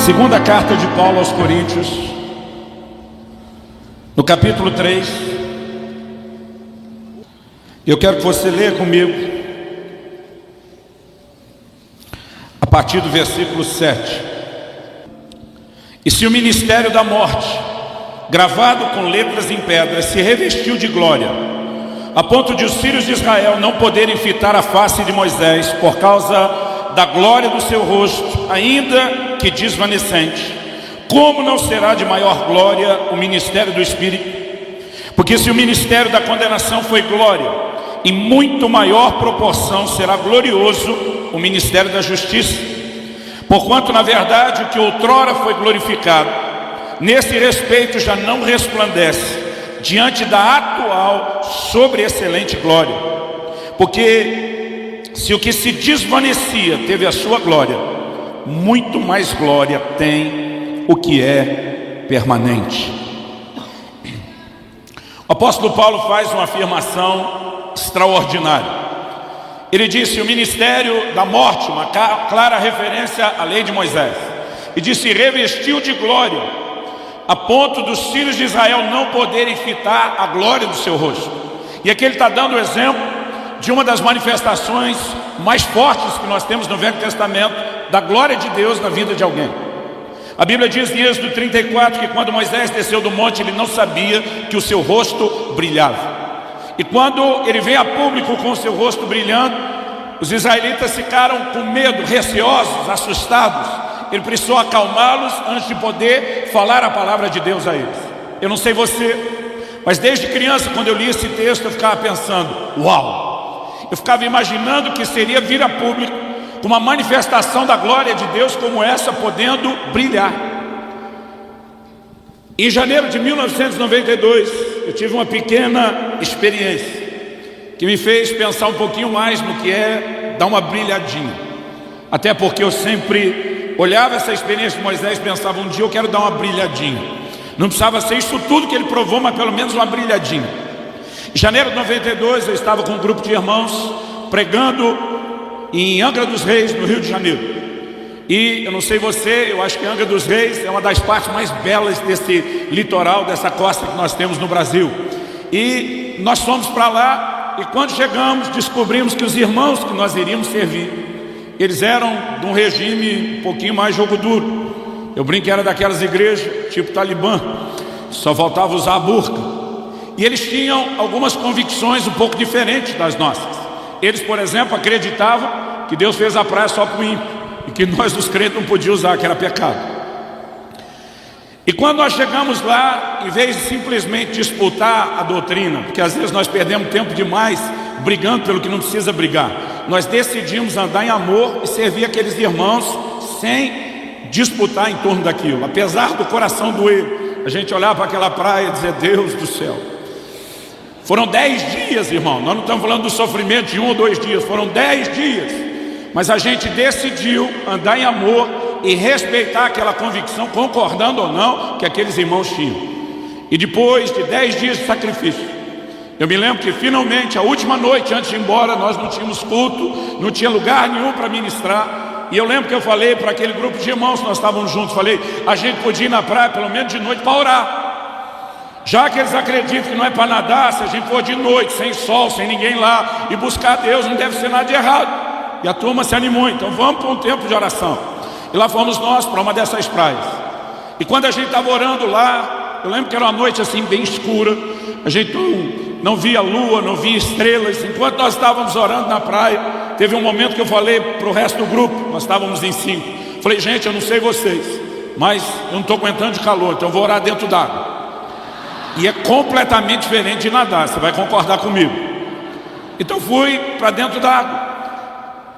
Segunda carta de Paulo aos Coríntios, no capítulo 3. Eu quero que você leia comigo a partir do versículo 7. E se o ministério da morte, gravado com letras em pedras, se revestiu de glória, a ponto de os filhos de Israel não poderem fitar a face de Moisés por causa da glória do seu rosto, ainda que desvanecente, como não será de maior glória o ministério do Espírito? Porque se o ministério da condenação foi glória, em muito maior proporção será glorioso o ministério da justiça. Porquanto, na verdade, o que outrora foi glorificado, nesse respeito já não resplandece diante da atual sobre-excelente glória. Porque se o que se desvanecia teve a sua glória, muito mais glória tem o que é permanente. O apóstolo Paulo faz uma afirmação extraordinária. Ele disse: o ministério da morte, uma clara referência à lei de Moisés, e disse: revestiu de glória, a ponto dos filhos de Israel não poderem fitar a glória do seu rosto. E aqui ele está dando o exemplo de uma das manifestações mais fortes que nós temos no Velho Testamento, da glória de Deus na vida de alguém. A Bíblia diz em Êxodo 34 que quando Moisés desceu do monte, ele não sabia que o seu rosto brilhava. E quando ele veio a público com o seu rosto brilhando, os israelitas ficaram com medo, receosos, assustados. Ele precisou acalmá-los antes de poder falar a palavra de Deus a eles. Eu não sei você, mas desde criança, quando eu li esse texto, eu ficava pensando: uau! Eu ficava imaginando que seria vir a público com uma manifestação da glória de Deus como essa, podendo brilhar. Em janeiro de 1992, eu tive uma pequena experiência que me fez pensar um pouquinho mais no que é dar uma brilhadinha. Até porque eu sempre olhava essa experiência de Moisés e pensava: um dia eu quero dar uma brilhadinha. Não precisava ser isso tudo que ele provou, mas pelo menos uma brilhadinha. Em janeiro de 92, eu estava com um grupo de irmãos pregando em Angra dos Reis, no Rio de Janeiro. E eu não sei você, eu acho que Angra dos Reis é uma das partes mais belas desse litoral, dessa costa que nós temos no Brasil. E nós fomos para lá, e quando chegamos, descobrimos que os irmãos que nós iríamos servir, eles eram de um regime um pouquinho mais jogo duro. Eu brinco que era daquelas igrejas tipo Talibã, só faltava usar a burca. E eles tinham algumas convicções um pouco diferentes das nossas. Eles, por exemplo, acreditavam que Deus fez a praia só para o ímpio, e que nós, os crentes, não podíamos usar, que era pecado. E quando nós chegamos lá, em vez de simplesmente disputar a doutrina, porque às vezes nós perdemos tempo demais brigando pelo que não precisa brigar, nós decidimos andar em amor e servir aqueles irmãos sem disputar em torno daquilo. Apesar do coração doer, a gente olhar para aquela praia e dizer: Deus do céu. Foram 10 dias, irmão. Nós não estamos falando do sofrimento de 1 ou 2 dias, foram 10 dias. Mas a gente decidiu andar em amor e respeitar aquela convicção, concordando ou não, que aqueles irmãos tinham. E depois de 10 dias de sacrifício, eu me lembro que finalmente, a última noite antes de ir embora, nós não tínhamos culto, não tinha lugar nenhum para ministrar. E eu lembro que eu falei para aquele grupo de irmãos que nós estávamos juntos, falei: a gente podia ir na praia pelo menos de noite para orar. Já que eles acreditam que não é para nadar, se a gente for de noite, sem sol, sem ninguém lá, e buscar Deus, não deve ser nada de errado. E a turma se animou: então vamos para um tempo de oração. E lá fomos nós para uma dessas praias. E quando a gente estava orando lá, eu lembro que era uma noite assim bem escura, a gente não via lua, não via estrelas. Enquanto nós estávamos orando na praia, teve um momento que eu falei para o resto do grupo, nós estávamos em 5. Falei: gente, eu não sei vocês, mas eu não estou aguentando de calor, então eu vou orar dentro d'água. E é completamente diferente de nadar, você vai concordar comigo. Então fui para dentro da água.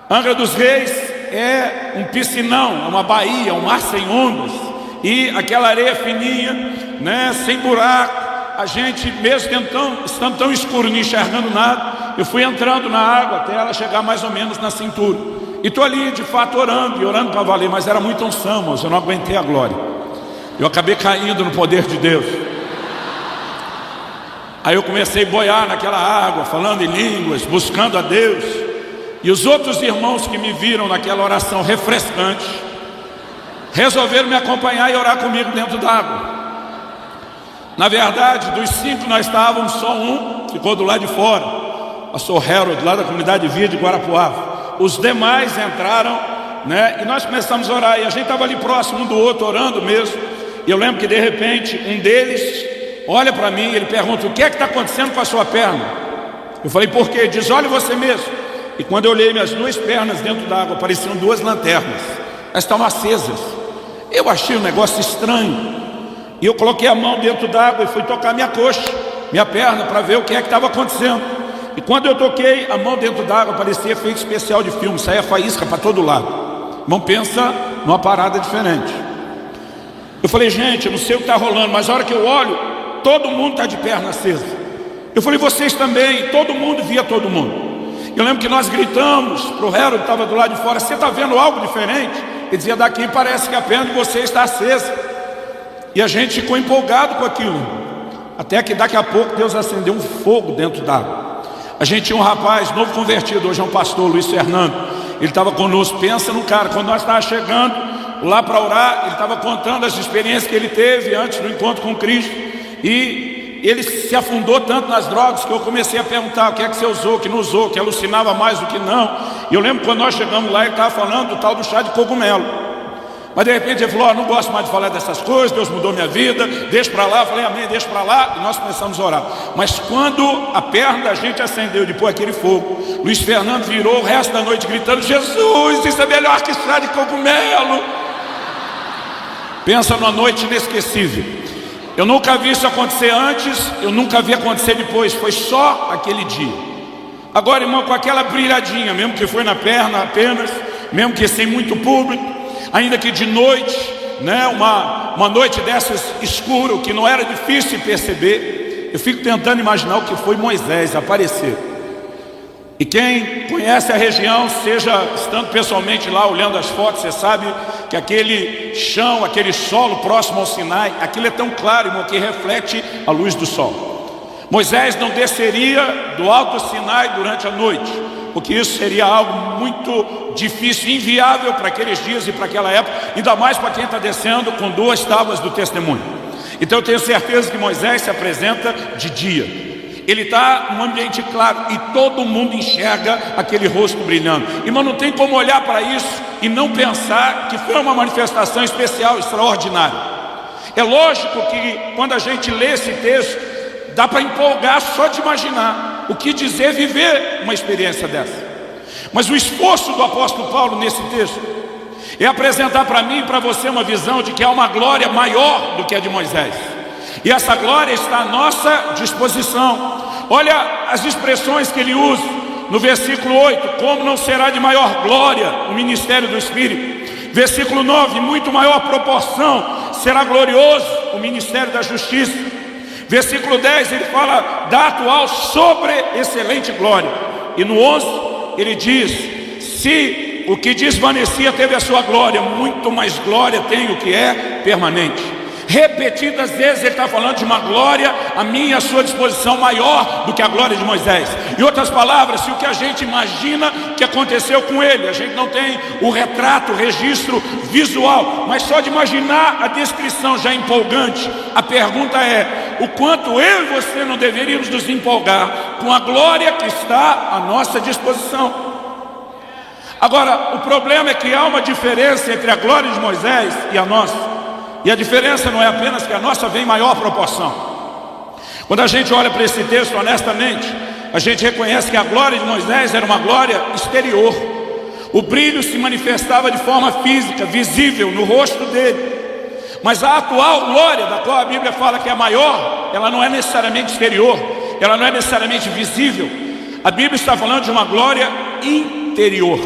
Angra dos Reis é um piscinão, é uma baía, um mar sem ondas. E aquela areia fininha, né, sem buraco. A gente, mesmo estando tão escuro, não enxergando nada, eu fui entrando na água até ela chegar mais ou menos na cintura. E estou ali, de fato, orando, e orando para valer. Mas era muito unção, moço, eu não aguentei a glória. Eu acabei caindo no poder de Deus. Aí eu comecei a boiar naquela água, falando em línguas, buscando a Deus. E os outros irmãos que me viram naquela oração refrescante resolveram me acompanhar e orar comigo dentro d'água. Na verdade, dos 5 nós estávamos, só um ficou do lado de fora, pastor Harold, lá da comunidade Via de Guarapuava. Os demais entraram, né? E nós começamos a orar, e a gente estava ali próximo um do outro, orando mesmo. E eu lembro que de repente um deles olha para mim e ele pergunta: o que é que está acontecendo com a sua perna? Eu falei: por quê? Ele diz: olha você mesmo. E quando eu olhei minhas 2 pernas dentro d'água, pareciam 2 lanternas, elas estavam acesas. Eu achei um negócio estranho, e eu coloquei a mão dentro d'água e fui tocar minha coxa, minha perna, para ver o que é que estava acontecendo. E quando eu toquei a mão dentro d'água, parecia efeito especial de filme, saía faísca para todo lado. Não pensa numa parada diferente. Eu falei: gente, eu não sei o que está rolando, mas a hora que eu olho, todo mundo está de perna acesa. Eu falei: vocês também? Todo mundo via todo mundo. Eu lembro que nós gritamos para o Harold, que estava do lado de fora: você está vendo algo diferente? Ele dizia: daqui parece que a perna de você está acesa. E a gente ficou empolgado com aquilo, até que daqui a pouco Deus acendeu um fogo dentro d'água. A gente tinha um rapaz novo convertido, hoje é um pastor, Luiz Fernando. Ele estava conosco. Pensa no cara, quando nós estávamos chegando lá para orar, ele estava contando as experiências que ele teve antes do encontro com Cristo. E ele se afundou tanto nas drogas que eu comecei a perguntar: o que é que você usou, que não usou, que alucinava mais do que não. E eu lembro que quando nós chegamos lá, ele estava falando do tal do chá de cogumelo. Mas de repente ele falou: não gosto mais de falar dessas coisas, Deus mudou minha vida, deixa para lá. Eu falei: amém, deixa para lá. E nós começamos a orar. Mas quando a perna da gente acendeu depois aquele fogo, Luiz Fernando virou o resto da noite gritando: Jesus, isso é melhor que chá de cogumelo. Pensa numa noite inesquecível. Eu nunca vi isso acontecer antes, eu nunca vi acontecer depois, foi só aquele dia. Agora, irmão, com aquela brilhadinha, mesmo que foi na perna apenas, mesmo que sem muito público, ainda que de noite, né, uma noite dessas escura, que não era difícil perceber, eu fico tentando imaginar o que foi Moisés aparecer. E quem conhece a região, seja estando pessoalmente lá olhando as fotos, você sabe que aquele chão, aquele solo próximo ao Sinai, aquilo é tão claro, irmão, que reflete a luz do sol. Moisés não desceria do alto Sinai durante a noite, porque isso seria algo muito difícil, inviável para aqueles dias e para aquela época, ainda mais para quem está descendo com 2 tábuas do testemunho. Então eu tenho certeza que Moisés se apresenta de dia. Ele está num ambiente claro e todo mundo enxerga aquele rosto brilhando. Irmão, não tem como olhar para isso e não pensar que foi uma manifestação especial, extraordinária. É lógico que quando a gente lê esse texto, dá para empolgar só de imaginar o que dizer viver uma experiência dessa. Mas o esforço do apóstolo Paulo nesse texto é apresentar para mim e para você uma visão de que há uma glória maior do que a de Moisés. E essa glória está à nossa disposição. Olha as expressões que ele usa no versículo 8: como não será de maior glória o ministério do Espírito. Versículo 9: muito maior proporção será glorioso o ministério da justiça. Versículo 10, ele fala da atual sobre excelente glória. E no 11 ele diz: se o que desvanecia teve a sua glória, muito mais glória tem o que é permanente. Repetidas vezes ele está falando de uma glória a minha e a sua disposição maior do que a glória de Moisés. Em outras palavras, se o que a gente imagina que aconteceu com ele, a gente não tem o retrato, o registro visual, mas só de imaginar a descrição já é empolgante. A pergunta é: o quanto eu e você não deveríamos nos empolgar com a glória que está à nossa disposição? Agora, o problema é que há uma diferença entre a glória de Moisés e a nossa. E a diferença não é apenas que a nossa vem em maior proporção. Quando a gente olha para esse texto honestamente, a gente reconhece que a glória de Moisés era uma glória exterior. O brilho se manifestava de forma física, visível no rosto dele. Mas a atual glória, da qual a Bíblia fala que é maior, ela não é necessariamente exterior, ela não é necessariamente visível. A Bíblia está falando de uma glória interior.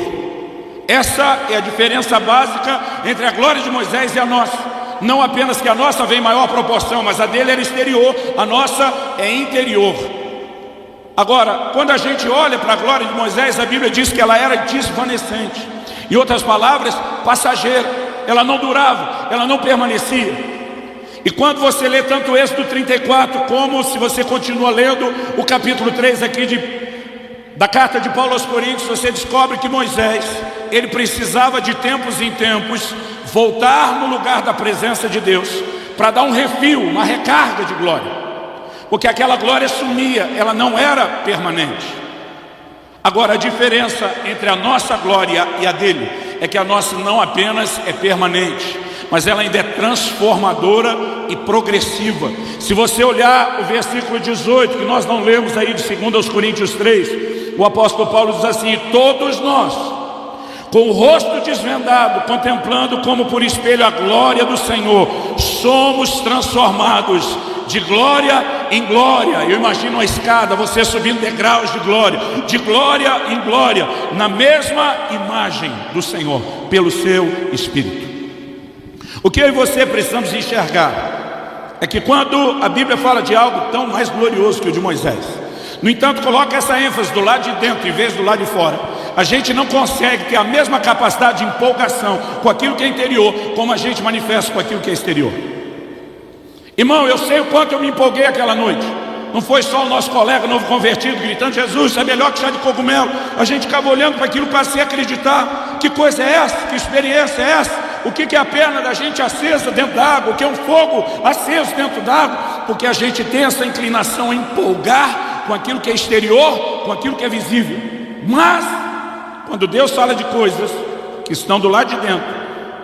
Essa é a diferença básica entre a glória de Moisés e a nossa. Não apenas que a nossa vem em maior proporção, mas a dele era exterior, a nossa é interior. Agora, quando a gente olha para a glória de Moisés, a Bíblia diz que ela era desvanecente. Em outras palavras, passageira. Ela não durava, ela não permanecia. E quando você lê tanto Êxodo 34, como se você continua lendo o capítulo 3 aqui da carta de Paulo aos Coríntios, você descobre que Moisés, ele precisava de tempos em tempos voltar no lugar da presença de Deus para dar um refil, uma recarga de glória, porque aquela glória sumia, ela não era permanente. Agora, a diferença entre a nossa glória e a dele é que a nossa não apenas é permanente, mas ela ainda é transformadora e progressiva. Se você olhar o versículo 18, que nós não lemos aí de 2 Coríntios 3, o apóstolo Paulo diz assim: todos nós, com o rosto desvendado, contemplando como por espelho a glória do Senhor, somos transformados de glória em glória. Eu imagino a escada, você subindo degraus de glória em glória, na mesma imagem do Senhor, pelo seu Espírito. O que eu e você precisamos enxergar é que quando a Bíblia fala de algo tão mais glorioso que o de Moisés, no entanto, coloca essa ênfase do lado de dentro em vez do lado de fora, a gente não consegue ter a mesma capacidade de empolgação com aquilo que é interior, como a gente manifesta com aquilo que é exterior. Irmão, eu sei o quanto eu me empolguei aquela noite. Não foi só o nosso colega novo convertido gritando: Jesus, isso é melhor que chá de cogumelo. A gente ficava olhando para aquilo para se acreditar. Que coisa é essa? Que experiência é essa? O que é a perna da gente acesa dentro d'água? O que é um fogo aceso dentro d'água? Porque a gente tem essa inclinação a empolgar com aquilo que é exterior, com aquilo que é visível. Mas, quando Deus fala de coisas que estão do lado de dentro,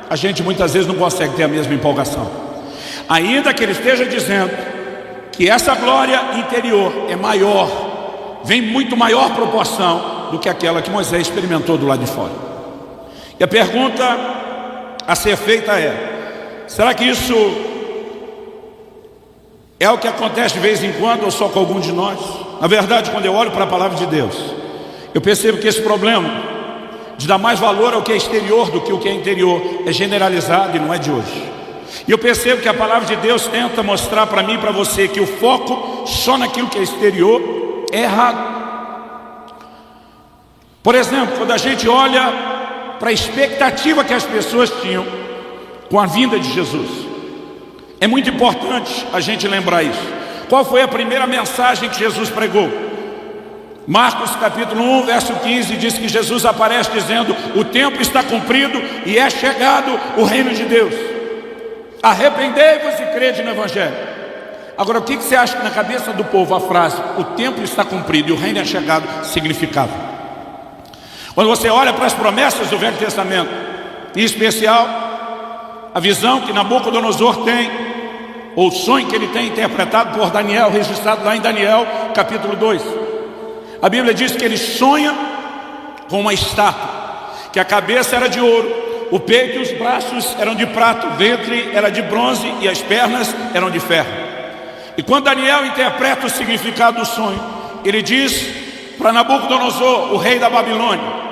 a gente muitas vezes não consegue ter a mesma empolgação. Ainda que Ele esteja dizendo que essa glória interior é maior, vem muito maior proporção do que aquela que Moisés experimentou do lado de fora. E a pergunta a ser feita é: será que isso é o que acontece de vez em quando ou só com algum de nós? Na verdade, quando eu olho para a palavra de Deus, eu percebo que esse problema de dar mais valor ao que é exterior do que o que é interior é generalizado e não é de hoje. E eu percebo que a palavra de Deus tenta mostrar para mim e para você que o foco só naquilo que é exterior é errado. Por exemplo, quando a gente olha para a expectativa que as pessoas tinham com a vinda de Jesus, é muito importante a gente lembrar isso. Qual foi a primeira mensagem que Jesus pregou? Marcos capítulo 1, verso 15, diz que Jesus aparece dizendo: o tempo está cumprido e é chegado o reino de Deus. Arrependei-vos e crede no Evangelho. Agora, o que você acha que na cabeça do povo a frase "o tempo está cumprido e o reino é chegado" significava? Quando você olha para as promessas do Velho Testamento, em especial a visão que Nabucodonosor tem, ou o sonho que ele tem interpretado por Daniel, registrado lá em Daniel capítulo 2, a Bíblia diz que ele sonha com uma estátua, que a cabeça era de ouro, o peito e os braços eram de prata, o ventre era de bronze e as pernas eram de ferro. E quando Daniel interpreta o significado do sonho, ele diz para Nabucodonosor, o rei da Babilônia,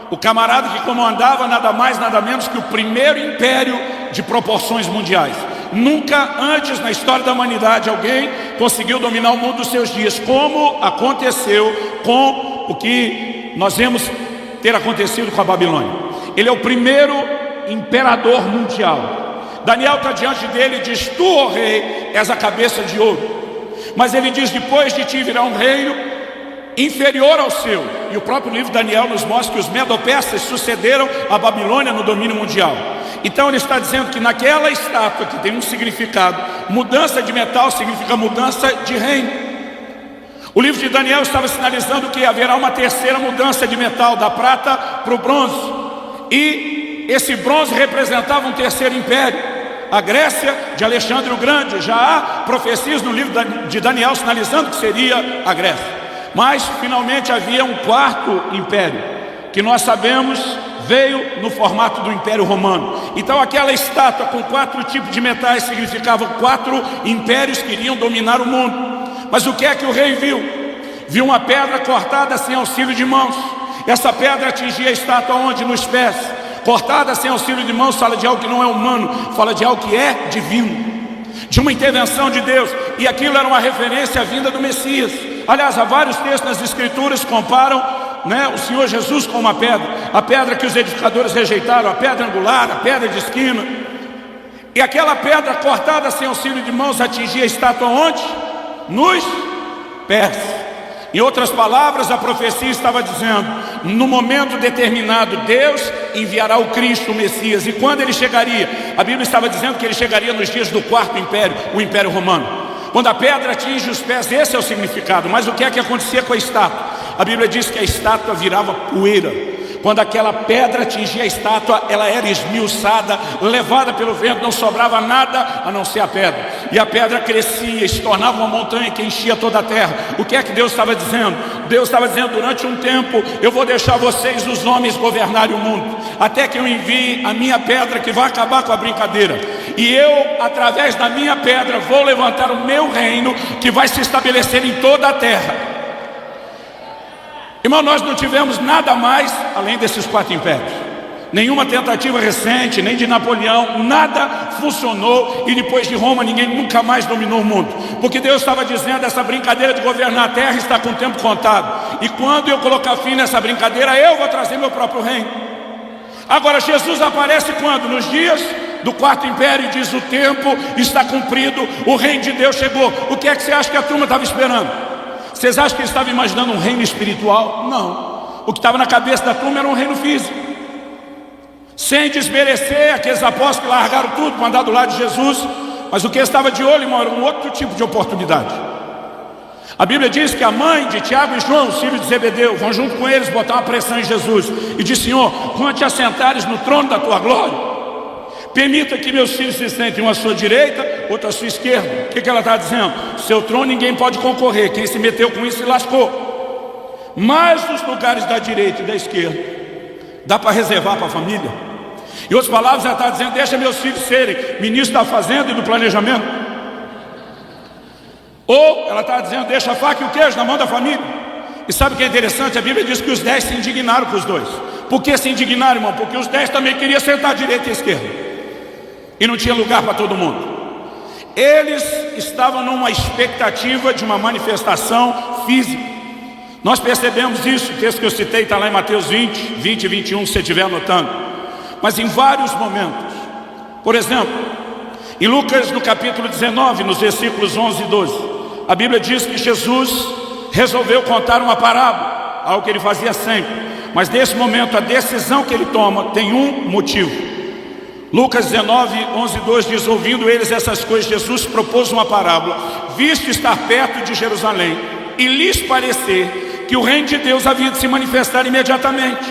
o camarada que comandava nada mais nada menos que o primeiro império de proporções mundiais. Nunca antes na história da humanidade alguém conseguiu dominar o mundo dos seus dias, como aconteceu com o que nós vemos ter acontecido com a Babilônia. Ele é o primeiro imperador mundial. Daniel está diante dele e diz: tu, ó rei, és a cabeça de ouro. Mas ele diz: depois de ti virá um reino inferior ao seu. E o próprio livro de Daniel nos mostra que os medo-persas sucederam a Babilônia no domínio mundial. Então ele está dizendo que naquela estátua, que tem um significado, mudança de metal significa mudança de reino. O livro de Daniel estava sinalizando que haverá uma terceira mudança de metal, da prata para o bronze. E esse bronze representava um terceiro império, a Grécia de Alexandre o Grande. Já há profecias no livro de Daniel sinalizando que seria a Grécia. Mas finalmente havia um quarto império, que nós sabemos veio no formato do Império Romano. Então aquela estátua com 4 tipos de metais significava 4 impérios que iriam dominar o mundo. Mas o que é que o rei viu? Viu uma pedra cortada sem auxílio de mãos. Essa pedra atingia a estátua onde? Nos pés. Cortada sem auxílio de mãos fala de algo que não é humano, fala de algo que é divino, de uma intervenção de Deus. E aquilo era uma referência à vinda do Messias. Aliás, há vários textos nas Escrituras que comparam, o Senhor Jesus com uma pedra, a pedra que os edificadores rejeitaram, a pedra angular, a pedra de esquina. E aquela pedra cortada sem auxílio de mãos atingia a estátua onde? Nos pés. Em outras palavras, a profecia estava dizendo, no momento determinado, Deus enviará o Cristo, o Messias. E quando ele chegaria? A Bíblia estava dizendo que ele chegaria nos dias do quarto império, o Império Romano. Quando a pedra atinge os pés, esse é o significado. Mas o que é que acontecia com a estátua? A Bíblia diz que a estátua virava poeira. Quando aquela pedra atingia a estátua, ela era esmiuçada, levada pelo vento, não sobrava nada a não ser a pedra. E a pedra crescia, se tornava uma montanha que enchia toda a terra. O que é que Deus estava dizendo? Deus estava dizendo, durante um tempo, eu vou deixar vocês, os homens, governarem o mundo, até que eu envie a minha pedra que vai acabar com a brincadeira. E eu, através da minha pedra, vou levantar o meu reino, que vai se estabelecer em toda a terra. Irmão, nós não tivemos nada mais além desses 4 impérios. Nenhuma tentativa recente, nem de Napoleão, nada funcionou. E depois de Roma, ninguém nunca mais dominou o mundo. Porque Deus estava dizendo, essa brincadeira de governar a terra está com o tempo contado. E quando eu colocar fim nessa brincadeira, eu vou trazer meu próprio reino. Agora, Jesus aparece quando? Nos dias do 4º império, e diz, o tempo está cumprido, o reino de Deus chegou. O que é que você acha que a turma estava esperando? Vocês acham que ele estava imaginando um reino espiritual? Não. O que estava na cabeça da turma era um reino físico. Sem desmerecer aqueles apóstolos que largaram tudo para andar do lado de Jesus. Mas o que estava de olho, irmão, era um outro tipo de oportunidade. A Bíblia diz que a mãe de Tiago e João, os filhos de Zebedeu, vão junto com eles botar uma pressão em Jesus. E diz, Senhor, quando te assentares no trono da tua glória, permita que meus filhos se sentem um à sua direita, outro à sua esquerda. O que ela está dizendo? Seu trono ninguém pode concorrer. Quem se meteu com isso se lascou. Mas nos lugares da direita e da esquerda, dá para reservar para a família. Em outras palavras, ela está dizendo, deixa meus filhos serem ministros da fazenda e do planejamento. Ou ela está dizendo, deixa a faca e o queijo na mão da família. E sabe o que é interessante? A Bíblia diz que os 10 se indignaram com os dois. Por que se indignaram, irmão? Porque os 10 também queriam sentar à direita e à esquerda. E não tinha lugar para todo mundo. Eles estavam numa expectativa de uma manifestação física. Nós percebemos isso, o texto que eu citei está lá em Mateus 20 e 21, se você estiver anotando. Mas em vários momentos. Por exemplo, em Lucas no capítulo 19, nos versículos 11 e 12, a Bíblia diz que Jesus resolveu contar uma parábola, algo que ele fazia sempre. Mas nesse momento a decisão que ele toma tem um motivo. Lucas 19, 11 e 2 diz, ouvindo eles essas coisas, Jesus propôs uma parábola, visto estar perto de Jerusalém, e lhes parecer que o reino de Deus havia de se manifestar imediatamente.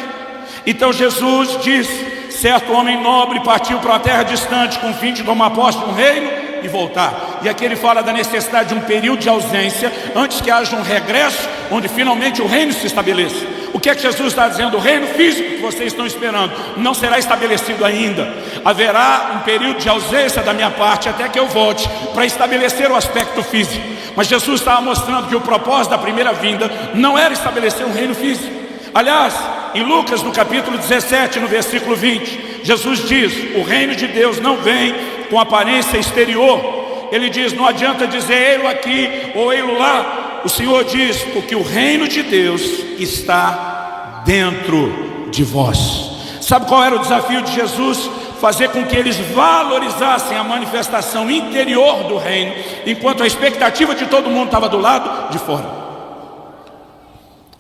Então Jesus disse, certo homem nobre partiu para uma terra distante, com o fim de tomar posse de um reino e voltar. E aqui ele fala da necessidade de um período de ausência, antes que haja um regresso, onde finalmente o reino se estabeleça. O que é que Jesus está dizendo? O reino físico que vocês estão esperando não será estabelecido ainda. Haverá um período de ausência da minha parte até que eu volte para estabelecer o aspecto físico. Mas Jesus estava mostrando que o propósito da primeira vinda não era estabelecer um reino físico. Aliás, em Lucas no capítulo 17, no versículo 20, Jesus diz, o reino de Deus não vem com aparência exterior. Ele diz, não adianta dizer ei-lo aqui ou ei-lo lá. O Senhor diz, porque o reino de Deus está dentro de vós. Sabe qual era o desafio de Jesus? Fazer com que eles valorizassem a manifestação interior do reino, enquanto a expectativa de todo mundo estava do lado de fora.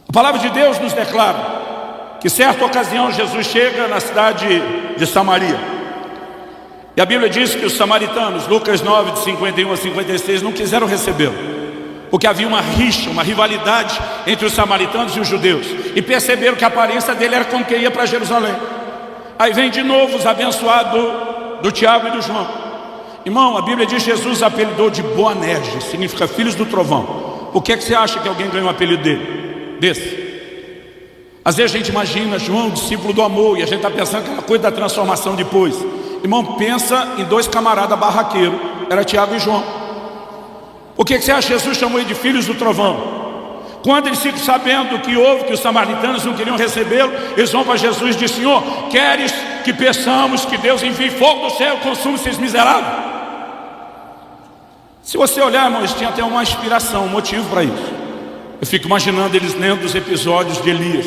A palavra de Deus nos declara que certa ocasião Jesus chega na cidade de Samaria. E a Bíblia diz que os samaritanos, Lucas 9, de 51 a 56, não quiseram recebê-lo. Porque havia uma rixa, uma rivalidade entre os samaritanos e os judeus. E perceberam que a aparência dele era como que ia para Jerusalém. Aí vem de novo os abençoados do Tiago e do João. Irmão, a Bíblia diz que Jesus apelidou de Boanerges, significa filhos do trovão. Por que você acha que alguém ganhou um apelido desse? Às vezes a gente imagina João, discípulo do amor, e a gente está pensando aquela coisa da transformação depois. Irmão, pensa em 2 camaradas barraqueiros, era Tiago e João. Por que você acha que Jesus chamou ele de filhos do trovão? Quando eles ficam sabendo que houve, que os samaritanos não queriam recebê-lo, eles vão para Jesus e dizem, Senhor, queres que peçamos que Deus envie fogo do céu e consuma esses miseráveis? Se você olhar, irmão, eles tinham até uma inspiração, um motivo para isso. Eu fico imaginando eles lendo os episódios de Elias.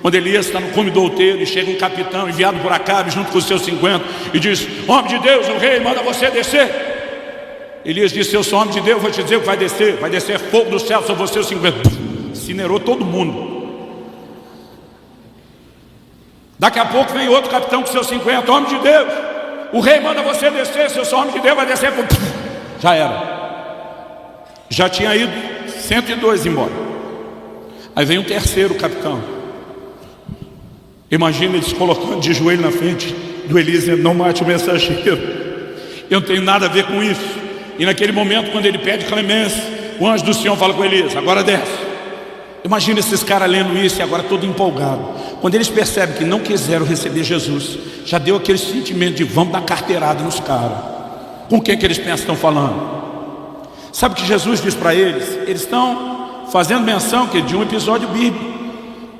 Quando Elias está no cume do outeiro e chega um capitão enviado por Acabe junto com os seus 50 e diz, homem de Deus, o rei manda você descer. Elias disse, eu sou homem de Deus, vou te dizer o que vai descer fogo do céu sobre você, os 50. incinerou todo mundo. Daqui a pouco vem outro capitão com seus 50, homem de Deus, o rei manda você descer, se eu sou homem de Deus, vai descer, já era. Já tinha ido 102 embora. Aí vem um terceiro capitão. Imagina eles colocando de joelho na frente do Elias, dizendo: não mate o mensageiro, eu não tenho nada a ver com isso. E naquele momento, quando ele pede clemência, o anjo do Senhor fala com Elias: agora desce. Imagina esses caras lendo isso e agora todo empolgado. Quando eles percebem que não quiseram receber Jesus, já deu aquele sentimento de vamos dar carteirada nos caras. Com quem que eles pensam que estão falando? Sabe o que Jesus diz para eles? Eles estão fazendo menção de um episódio bíblico.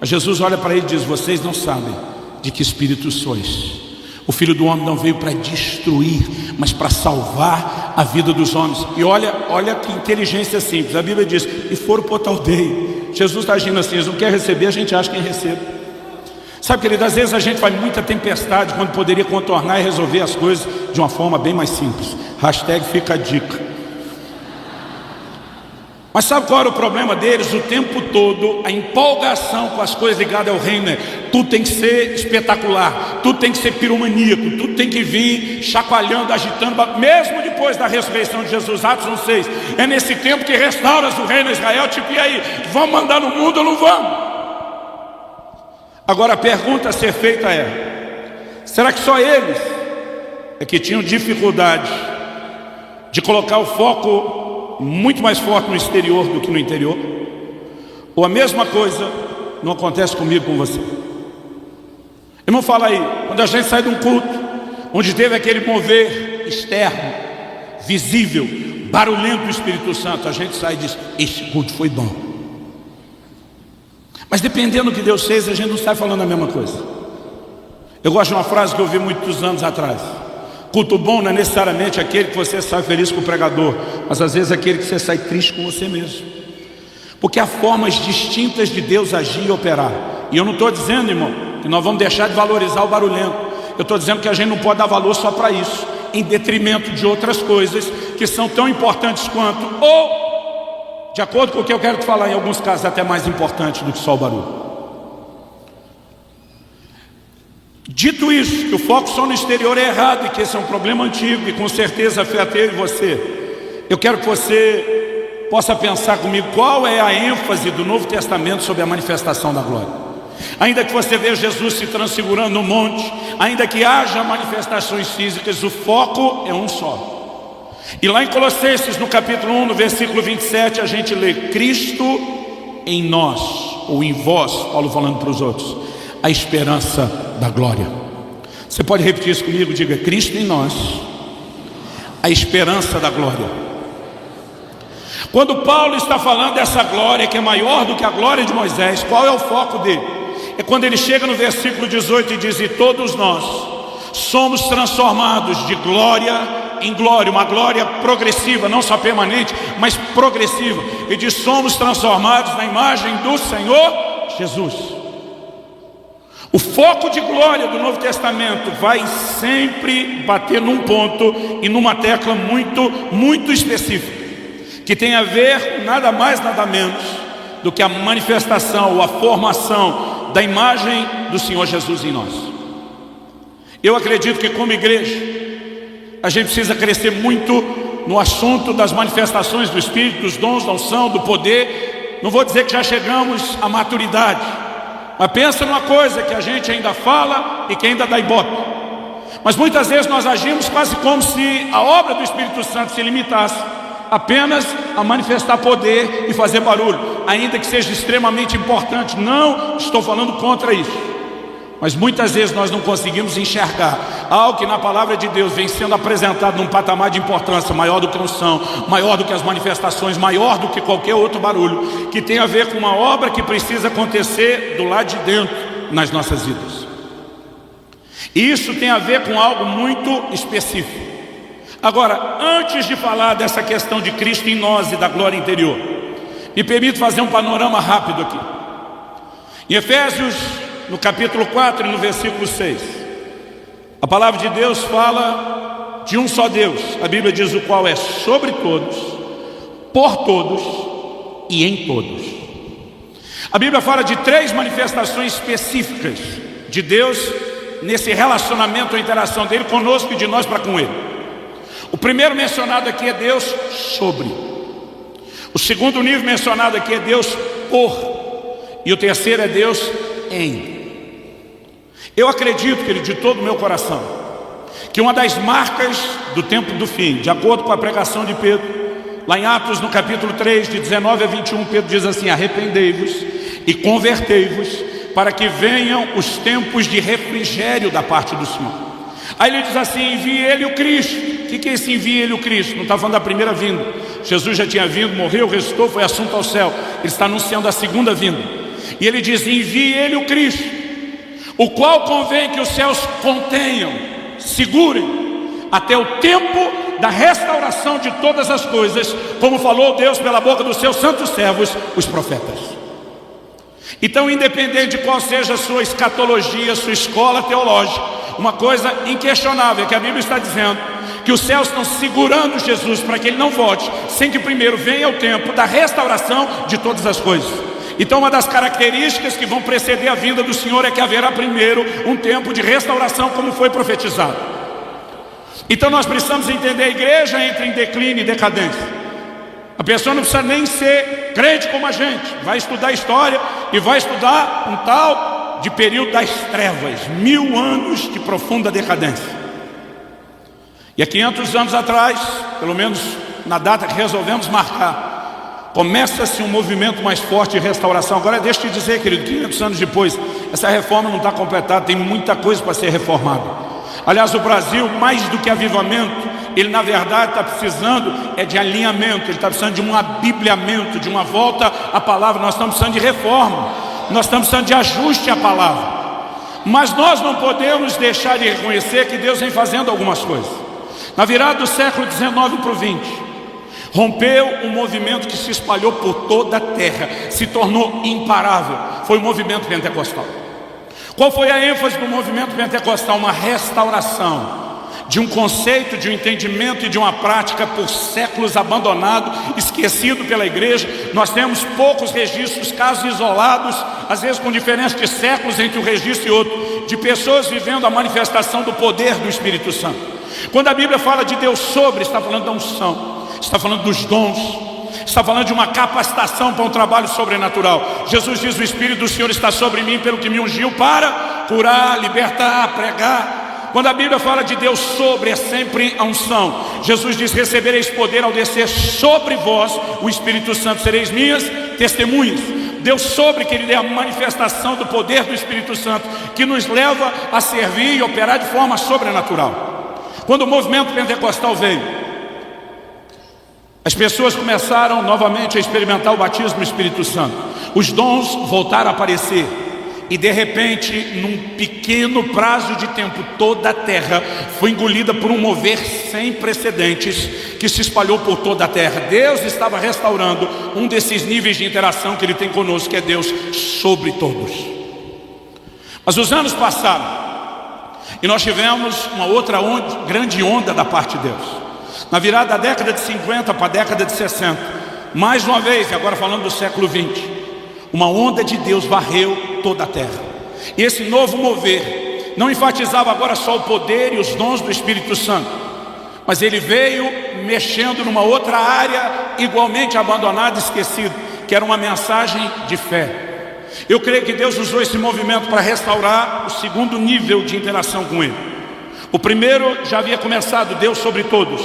Jesus olha para ele e diz: vocês não sabem de que espírito sois. O Filho do Homem não veio para destruir, mas para salvar a vida dos homens. E olha que inteligência simples. A Bíblia diz: e foram para outra aldeia. Jesus está agindo assim: eles não querem receber, a gente acha quem recebe. Sabe, querido, às vezes a gente faz muita tempestade quando poderia contornar e resolver as coisas de uma forma bem mais simples. Hashtag fica a dica. Mas sabe qual era o problema deles? O tempo todo, a empolgação com as coisas ligadas ao reino é: tudo tem que ser espetacular, tudo tem que ser piromaníaco, tudo tem que vir chacoalhando, agitando, mesmo depois da ressurreição de Jesus. Atos 1:6, é nesse tempo que restauras o reino de Israel. Tipo, e aí, vamos mandar no mundo ou não vamos? Agora a pergunta a ser feita é: será que só eles é que tinham dificuldade de colocar o foco muito mais forte no exterior do que no interior? Ou a mesma coisa não acontece comigo, com você? Irmão, fala aí, quando a gente sai de um culto onde teve aquele mover externo, visível, barulhento do Espírito Santo, a gente sai e diz: esse culto foi bom. Mas dependendo do que Deus fez, a gente não sai falando a mesma coisa. Eu gosto de uma frase que eu ouvi muitos anos atrás: culto bom não é necessariamente aquele que você sai feliz com o pregador, mas às vezes aquele que você sai triste com você mesmo. Porque há formas distintas de Deus agir e operar. E eu não estou dizendo, irmão, que nós vamos deixar de valorizar o barulhento. Eu estou dizendo que a gente não pode dar valor só para isso, em detrimento de outras coisas que são tão importantes quanto, ou, de acordo com o que eu quero te falar, em alguns casos até mais importante do que só o barulho. Dito isso, que o foco só no exterior é errado e que esse é um problema antigo e com certeza afeta eu e você, eu quero que você possa pensar comigo qual é a ênfase do Novo Testamento sobre a manifestação da glória. Ainda que você veja Jesus se transfigurando no monte, ainda que haja manifestações físicas, o foco é um só. E lá em Colossenses, no capítulo 1, no versículo 27, a gente lê: Cristo em nós, ou em vós, Paulo falando para os outros, a esperança da glória. Você pode repetir isso comigo? Diga: Cristo em nós, a esperança da glória. Quando Paulo está falando dessa glória que é maior do que a glória de Moisés, qual é o foco dele? É quando ele chega no versículo 18 e diz: e todos nós somos transformados de glória em glória, uma glória progressiva, não só permanente, mas progressiva. E diz: somos transformados na imagem do Senhor Jesus. O foco de glória do Novo Testamento vai sempre bater num ponto e numa tecla muito específica, que tem a ver nada mais nada menos do que a manifestação ou a formação da imagem do Senhor Jesus em nós. Eu acredito que como igreja a gente precisa crescer muito no assunto das manifestações do Espírito, dos dons, da unção, do poder. Não vou dizer que já chegamos à maturidade, mas pensa numa coisa que a gente ainda fala e que ainda dá ibope. Mas muitas vezes nós agimos quase como se a obra do Espírito Santo se limitasse apenas a manifestar poder e fazer barulho, ainda que seja extremamente importante. Não estou falando contra isso, mas muitas vezes nós não conseguimos enxergar algo que na palavra de Deus vem sendo apresentado num patamar de importância maior do que a unção, maior do que as manifestações, maior do que qualquer outro barulho, que tem a ver com uma obra que precisa acontecer do lado de dentro nas nossas vidas. E isso tem a ver com algo muito específico. Agora, antes de falar dessa questão de Cristo em nós e da glória interior, me permito fazer um panorama rápido aqui. Em Efésios, no capítulo 4 e no versículo 6, a palavra de Deus fala de um só Deus. A Bíblia diz: o qual é sobre todos, por todos e em todos. A Bíblia fala de 3 manifestações específicas de Deus nesse relacionamento, a interação dele conosco e de nós para com ele. O primeiro mencionado aqui é Deus sobre. O segundo nível mencionado aqui é Deus por. E o terceiro é Deus em. Eu acredito, querido, de todo o meu coração, que uma das marcas do tempo do fim, de acordo com a pregação de Pedro, lá em Atos no capítulo 3, de 19 a 21, Pedro diz assim: arrependei-vos e convertei-vos, para que venham os tempos de refrigério da parte do Senhor. Aí ele diz assim: envie ele o Cristo. O que é esse envie ele o Cristo? Não está falando da primeira vinda. Jesus já tinha vindo, morreu, ressuscitou, foi assunto ao céu. Ele está anunciando a segunda vinda. E ele diz: envie ele o Cristo, o qual convém que os céus contenham, segurem, até o tempo da restauração de todas as coisas, como falou Deus pela boca dos seus santos servos, os profetas. Então, independente de qual seja a sua escatologia, a sua escola teológica, uma coisa inquestionável é que a Bíblia está dizendo que os céus estão segurando Jesus para que ele não volte, sem que primeiro venha o tempo da restauração de todas as coisas. Então, uma das características que vão preceder a vinda do Senhor é que haverá primeiro um tempo de restauração, como foi profetizado. Então nós precisamos entender: a igreja entra em declínio e decadência. A pessoa não precisa nem ser crente como a gente, vai estudar história e vai estudar um tal de período das trevas, 1000 anos de profunda decadência. E há 500 anos atrás, pelo menos na data que resolvemos marcar, começa-se um movimento mais forte de restauração. Agora deixa eu te dizer, querido, 500 anos depois, essa reforma não está completada, tem muita coisa para ser reformada. Aliás, o Brasil, mais do que avivamento, ele na verdade está precisando de alinhamento, ele está precisando de um abibliamento, de uma volta à palavra. Nós estamos precisando de reforma, nós estamos precisando de ajuste à palavra. Mas nós não podemos deixar de reconhecer que Deus vem fazendo algumas coisas. Na virada do século XIX para o XX, rompeu um movimento que se espalhou por toda a terra, se tornou imparável, foi o movimento pentecostal. Qual foi a ênfase do movimento pentecostal? Uma restauração de um conceito, de um entendimento e de uma prática por séculos abandonado, esquecido pela igreja. Nós temos poucos registros, casos isolados, às vezes com diferença de séculos entre um registro e outro, de pessoas vivendo a manifestação do poder do Espírito Santo. Quando a Bíblia fala de Deus sobre, está falando da unção, está falando dos dons, está falando de uma capacitação para um trabalho sobrenatural. Jesus diz: o Espírito do Senhor está sobre mim, pelo que me ungiu para curar, libertar, pregar. Quando a Bíblia fala de Deus sobre, é sempre a unção. Jesus diz: recebereis poder ao descer sobre vós o Espírito Santo, sereis minhas testemunhas. Deus sobre, querido, é a manifestação do poder do Espírito Santo, que nos leva a servir e operar de forma sobrenatural. Quando o movimento pentecostal veio, as pessoas começaram novamente a experimentar o batismo do Espírito Santo. Os dons voltaram a aparecer. E de repente, num pequeno prazo de tempo, toda a terra foi engolida por um mover sem precedentes que se espalhou por toda a terra. Deus estava restaurando um desses níveis de interação que Ele tem conosco, que é Deus sobre todos. Mas os anos passaram e nós tivemos uma outra grande onda da parte de Deus. Na virada da década de 50 para a década de 60, mais uma vez, e agora falando do século 20, uma onda de Deus varreu toda a terra. E esse novo mover não enfatizava agora só o poder e os dons do Espírito Santo, mas ele veio mexendo numa outra área igualmente abandonada e esquecida, que era uma mensagem de fé. Eu creio que Deus usou esse movimento para restaurar o segundo nível de interação com Ele. O primeiro já havia começado, Deus sobre todos.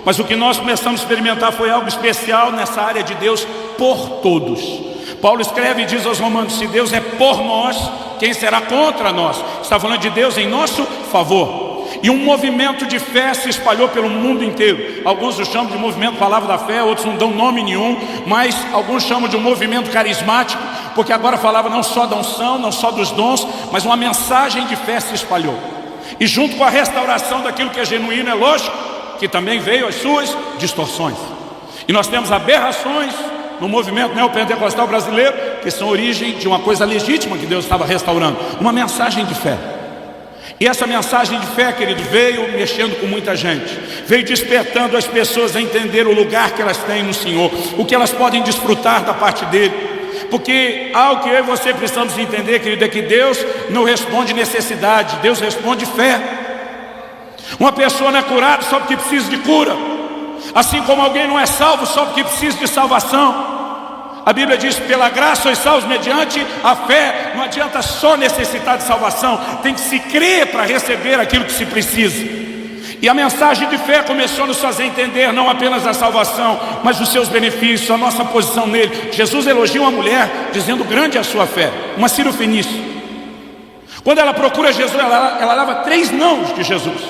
Mas o que nós começamos a experimentar foi algo especial nessa área de Deus por todos. Paulo escreve e diz aos Romanos: se Deus é por nós, quem será contra nós? Está falando de Deus em nosso favor. E um movimento de fé se espalhou pelo mundo inteiro. Alguns o chamam de movimento Palavra da Fé, outros não dão nome nenhum, mas alguns chamam de um movimento carismático, porque agora falava não só da unção, não só dos dons, mas uma mensagem de fé se espalhou. E junto com a restauração daquilo que é genuíno, é lógico que também veio as suas distorções. E nós temos aberrações no movimento neopentecostal brasileiro, que são origem de uma coisa legítima que Deus estava restaurando, uma mensagem de fé. E essa mensagem de fé, querido, veio mexendo com muita gente, veio despertando as pessoas a entender o lugar que elas têm no Senhor, o que elas podem desfrutar da parte dele. Porque algo que eu e você precisamos entender, querido, é que Deus não responde necessidade, Deus responde fé. Uma pessoa não é curada só porque precisa de cura, assim como alguém não é salvo só porque precisa de salvação. A Bíblia diz: pela graça sois salvos mediante a fé. Não adianta só necessitar de salvação, tem que se crer para receber aquilo que se precisa. E a mensagem de fé começou a nos fazer entender não apenas a salvação, mas os seus benefícios, a nossa posição nele. Jesus elogia uma mulher dizendo: grande é a sua fé, uma cirofenícia. Quando ela procura Jesus, ela leva 3 nãos de Jesus.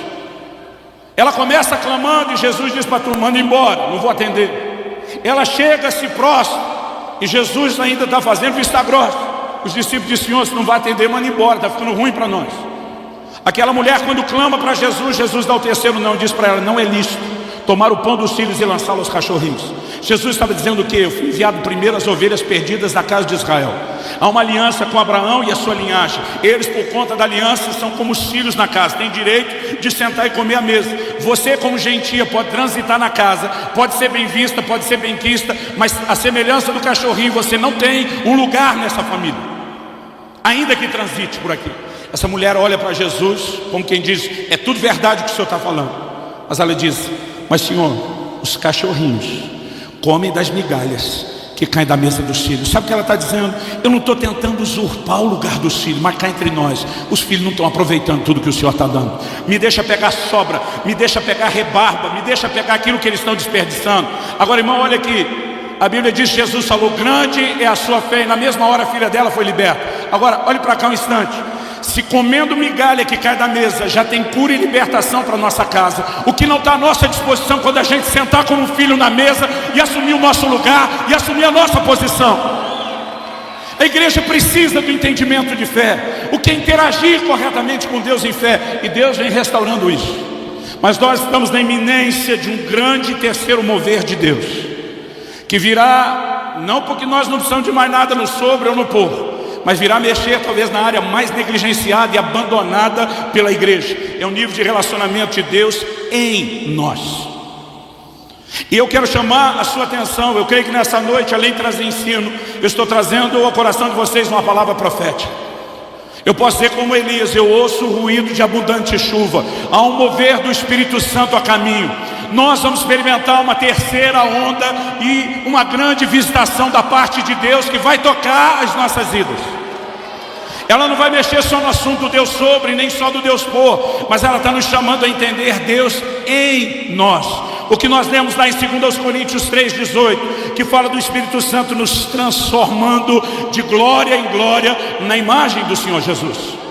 Ela começa clamando e Jesus diz para tu: manda embora, não vou atender. Ela chega, se prostra, e Jesus ainda está fazendo vista grossa. Os discípulos dizem: Senhor, se não vai atender, manda embora, está ficando ruim para nós. Aquela mulher, quando clama para Jesus, Jesus dá o 3º não, diz para ela: não é lícito tomar o pão dos filhos e lançá-lo aos cachorrinhos. Jesus estava dizendo o quê? Eu fui enviado primeiro às ovelhas perdidas da casa de Israel. Há uma aliança com Abraão e a sua linhagem. Eles, por conta da aliança, são como os filhos na casa, têm direito de sentar e comer à mesa. Você, como gentia, pode transitar na casa, pode ser bem vista, pode ser bem quista, mas a semelhança do cachorrinho, você não tem um lugar nessa família, ainda que transite por aqui. Essa mulher olha para Jesus como quem diz: é tudo verdade o que o Senhor está falando. Mas ela diz: mas Senhor, os cachorrinhos comem das migalhas que caem da mesa dos filhos. Sabe o que ela está dizendo? Eu não estou tentando usurpar o lugar dos filhos, mas cá entre nós, os filhos não estão aproveitando tudo que o Senhor está dando. Me deixa pegar sobra, me deixa pegar rebarba, me deixa pegar aquilo que eles estão desperdiçando. Agora, irmão, olha aqui, a Bíblia diz que Jesus falou: grande é a sua fé, e na mesma hora a filha dela foi liberta. Agora, olhe para cá um instante. Se comendo migalha que cai da mesa já tem cura e libertação para a nossa casa, o que não está à nossa disposição quando a gente sentar como um filho na mesa e assumir o nosso lugar e assumir a nossa posição? A igreja precisa do entendimento de fé, o que é interagir corretamente com Deus em fé, e Deus vem restaurando isso. Mas nós estamos na iminência de um grande terceiro mover de Deus, que virá, não porque nós não precisamos de mais nada no sobre ou no por, mas virá mexer talvez na área mais negligenciada e abandonada pela igreja. É o nível de relacionamento de Deus em nós. E eu quero chamar a sua atenção. Eu creio que nessa noite, além de trazer ensino, eu estou trazendo ao coração de vocês uma palavra profética. Eu posso dizer como Elias: eu ouço o ruído de abundante chuva, há um mover do Espírito Santo a caminho. Nós vamos experimentar uma terceira onda e uma grande visitação da parte de Deus, que vai tocar as nossas vidas. Ela não vai mexer só no assunto do Deus sobre, nem só do Deus por, mas ela está nos chamando a entender Deus em nós. O que nós lemos lá em 2 Coríntios 3,18, que fala do Espírito Santo nos transformando de glória em glória na imagem do Senhor Jesus.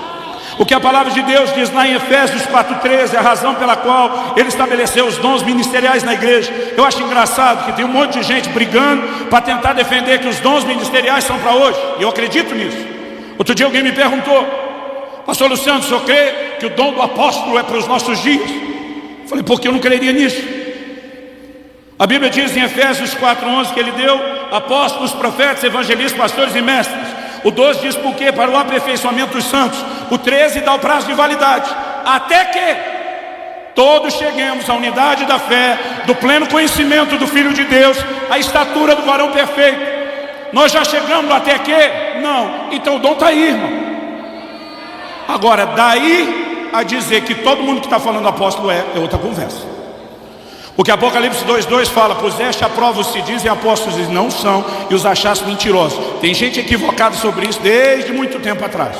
O que a palavra de Deus diz lá em Efésios 4,13, a razão pela qual Ele estabeleceu os dons ministeriais na igreja. Eu acho engraçado que tem um monte de gente brigando para tentar defender que os dons ministeriais são para hoje, e eu acredito nisso. Outro dia alguém me perguntou: pastor Luciano, o senhor crê que o dom do apóstolo é para os nossos dias? Eu falei: por que eu não creria nisso? A Bíblia diz em Efésios 4,11 que Ele deu apóstolos, profetas, evangelistas, pastores e mestres. O 12 diz por quê? Para o aperfeiçoamento dos santos. O 13 dá o prazo de validade, até que todos cheguemos à unidade da fé, do pleno conhecimento do Filho de Deus, à estatura do varão perfeito. Nós já chegamos até que? Não. Então o dom está aí, irmão. Agora, daí a dizer que todo mundo que está falando apóstolo é outra conversa. Porque Apocalipse 2,2 fala: puseste à prova os que dizem apóstolos e não são, e os achaste mentirosos. Tem gente equivocada sobre isso desde muito tempo atrás.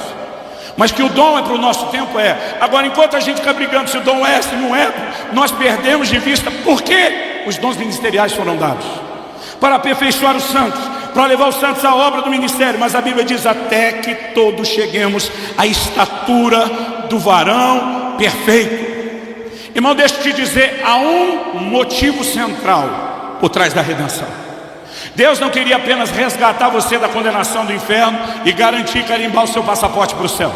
Mas que o dom é para o nosso tempo, é. Agora, enquanto a gente fica brigando se o dom é, se não é, nós perdemos de vista por que os dons ministeriais foram dados: para aperfeiçoar os santos, para levar os santos à obra do ministério. Mas a Bíblia diz: até que todos cheguemos à estatura do varão perfeito. Irmão, deixa eu te dizer, há um motivo central por trás da redenção. Deus não queria apenas resgatar você da condenação do inferno e garantir carimbar o seu passaporte para o céu.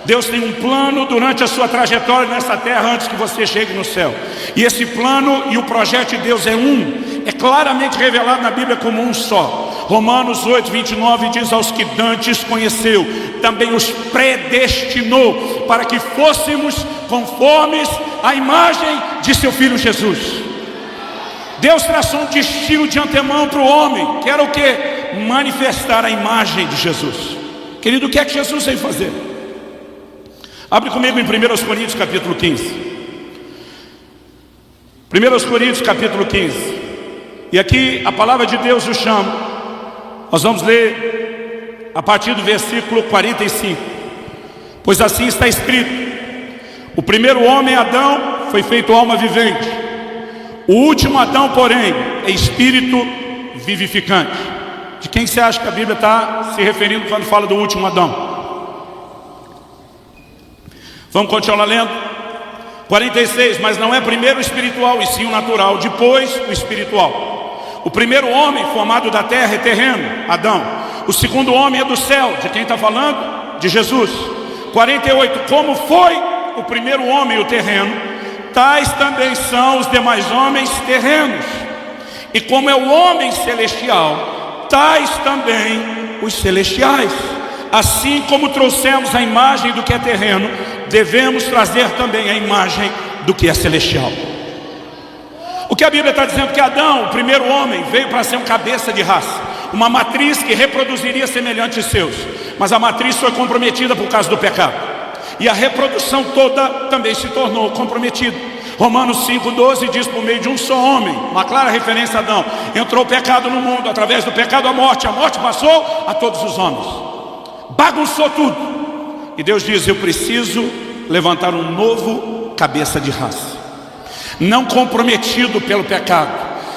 Deus tem um plano durante a sua trajetória nessa terra antes que você chegue no céu. E esse plano e o projeto de Deus é claramente revelado na Bíblia como um só. Romanos 8,29 diz: aos que dantes conheceu, também os predestinou para que fôssemos conformes à imagem de seu Filho Jesus. Deus traçou um destino de antemão para o homem, que era o quê? manifestar a imagem de Jesus. Querido, o que é que Jesus veio fazer? Abre comigo em 1 Coríntios capítulo 15. 1 Coríntios capítulo 15. E aqui a palavra de Deus o chama. Nós vamos ler a partir do versículo 45. Pois assim está escrito: o primeiro homem, Adão, foi feito alma vivente. O último Adão, porém, é espírito vivificante. De quem você acha que a Bíblia está se referindo quando fala do último Adão? Vamos continuar lendo. 46, mas não é primeiro o espiritual e sim o natural, depois o espiritual. O primeiro homem formado da terra é terreno, Adão. O segundo homem é do céu. De quem está falando? De Jesus. 48, como foi o primeiro homem o terreno, tais também são os demais homens terrenos. E como é o homem celestial, tais também os celestiais. Assim como trouxemos a imagem do que é terreno, devemos trazer também a imagem do que é celestial. O que a Bíblia está dizendo? Que Adão, o primeiro homem, veio para ser um cabeça de raça, uma matriz que reproduziria semelhantes seus. Mas a matriz foi comprometida por causa do pecado, e a reprodução toda também se tornou comprometida. Romanos 5,12 diz: por meio de um só homem, uma clara referência a Adão, entrou o pecado no mundo, através do pecado a morte passou a todos os homens. Bagunçou tudo. E Deus diz: eu preciso levantar um novo cabeça de raça, não comprometido pelo pecado,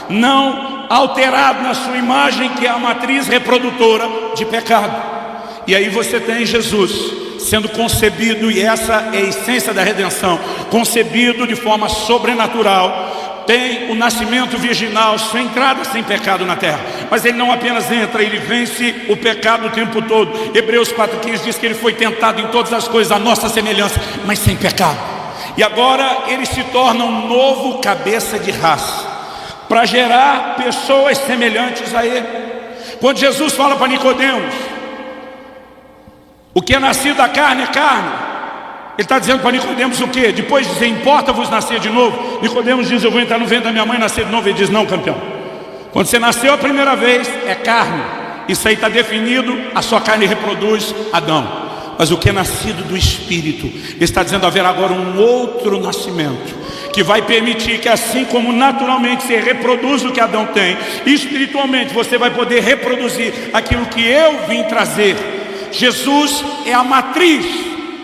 não alterado na sua imagem, que é a matriz reprodutora de pecado. E aí você tem Jesus sendo concebido, e essa é a essência da redenção, concebido de forma sobrenatural. Tem o nascimento virginal, sua entrada sem pecado na terra. Mas ele não apenas entra, ele vence o pecado o tempo todo. Hebreus 4,15 diz que ele foi tentado em todas as coisas, a nossa semelhança, mas sem pecado. E agora ele se torna um novo cabeça de raça, para gerar pessoas semelhantes a ele. Quando Jesus fala para Nicodemos, o que é nascido da carne é carne, ele está dizendo para Nicodemos o quê? Depois de dizer: importa-vos nascer de novo, Nicodemos diz: eu vou entrar no ventre da minha mãe e nascer de novo. Ele diz: não, campeão, quando você nasceu a primeira vez é carne, isso aí está definido, a sua carne reproduz Adão. Mas o que é nascido do Espírito, ele está dizendo: haverá agora um outro nascimento, que vai permitir que, assim como naturalmente você reproduz o que Adão tem, espiritualmente você vai poder reproduzir aquilo que eu vim trazer. Jesus é a matriz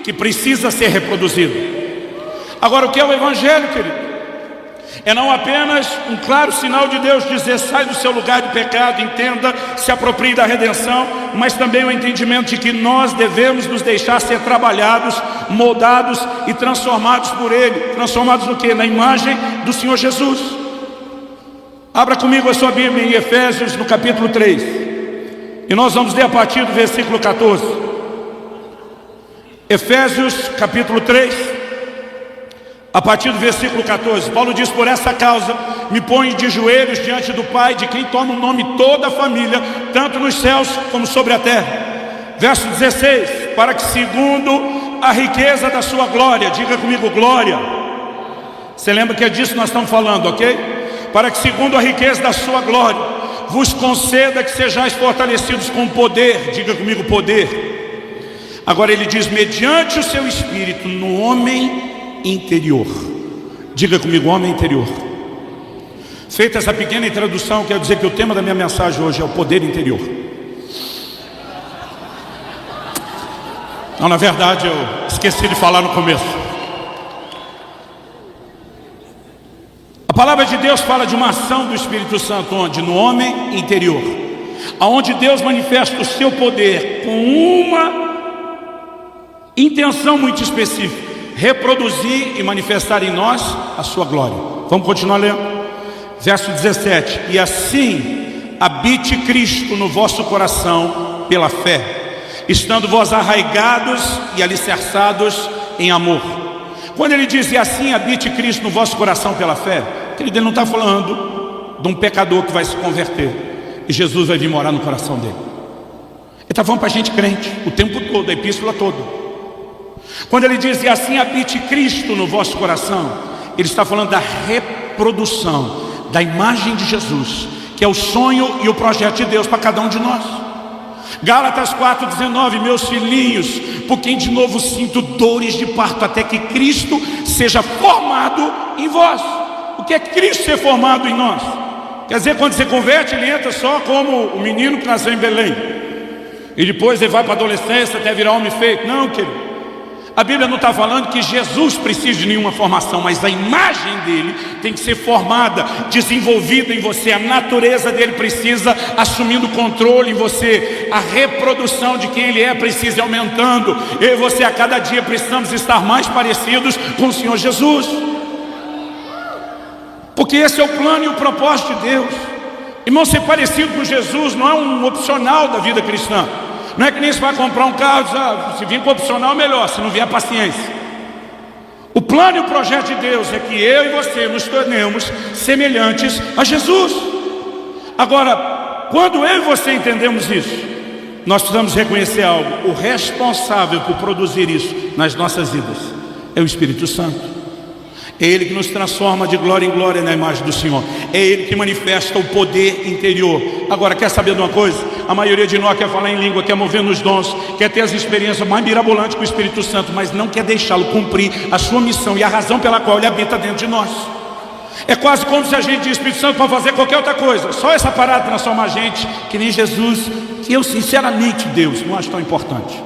que precisa ser reproduzida. Agora, o que é o Evangelho, querido? É não apenas um claro sinal de Deus dizer: sai do seu lugar de pecado, entenda, se aproprie da redenção, mas também o entendimento de que nós devemos nos deixar ser trabalhados, moldados e transformados por Ele. Transformados no quê? Na imagem do Senhor Jesus. Abra comigo a sua Bíblia em Efésios, no capítulo 3. E nós vamos ler a partir do versículo 14. Efésios capítulo 3, a partir do versículo 14. Paulo diz: por essa causa me ponho de joelhos diante do Pai, de quem toma o nome toda a família, tanto nos céus como sobre a terra. Verso 16: para que segundo a riqueza da sua glória, diga comigo, glória. Você lembra que é disso que nós estamos falando, ok? Para que segundo a riqueza da sua glória vos conceda que sejais fortalecidos com poder, diga comigo, poder. Agora ele diz: mediante o seu Espírito no homem interior. Diga comigo, homem interior. Feita essa pequena introdução, quero dizer que o tema da minha mensagem hoje é o poder interior. Não, na verdade eu esqueci de falar no começo. A palavra de Deus fala de uma ação do Espírito Santo, onde? No homem interior, aonde Deus manifesta o seu poder com uma intenção muito específica: reproduzir e manifestar em nós a sua glória. Vamos continuar lendo. Verso 17: e assim habite Cristo no vosso coração pela fé, estando vós arraigados e alicerçados em amor. Quando ele diz: e assim habite Cristo no vosso coração pela fé, ele não está falando de um pecador que vai se converter e Jesus vai vir morar no coração dele. Ele está falando para a gente crente o tempo todo, a epístola toda. Quando ele diz: e assim habite Cristo no vosso coração, ele está falando da reprodução da imagem de Jesus, que é o sonho e o projeto de Deus para cada um de nós. Gálatas 4,19, meus filhinhos, por quem de novo sinto dores de parto, até que Cristo seja formado em vós. O que é Cristo ser formado em nós? Quer dizer, quando você converte, ele entra só como o menino que nasceu em Belém, e depois ele vai para a adolescência até virar homem feito. Não, querido. A Bíblia não está falando que Jesus precisa de nenhuma formação, mas a imagem dele tem que ser formada, desenvolvida em você. A natureza dele precisa assumindo controle em você. A reprodução de quem ele é precisa ir aumentando. Eu e você a cada dia precisamos estar mais parecidos com o Senhor Jesus, porque esse é o plano e o propósito de Deus. Irmão, ser parecido com Jesus não é um opcional da vida cristã. Não é que nem você vai comprar um carro e diz, se vir com opcional melhor, se não vier paciência. O plano e o projeto de Deus é que eu e você nos tornemos semelhantes a Jesus. Agora, quando eu e você entendemos isso, nós precisamos reconhecer algo: o responsável por produzir isso nas nossas vidas é o Espírito Santo. É Ele que nos transforma de glória em glória na imagem do Senhor. É Ele que manifesta o poder interior. Agora, quer saber de uma coisa? A maioria de nós quer falar em língua, quer mover nos dons, quer ter as experiências mais mirabolantes com o Espírito Santo, mas não quer deixá-lo cumprir a sua missão e a razão pela qual ele habita dentro de nós. É quase como se a gente tinha Espírito Santo para fazer qualquer outra coisa. Só essa parada transforma a gente, que nem Jesus, que eu sinceramente, Deus, não acho tão importante.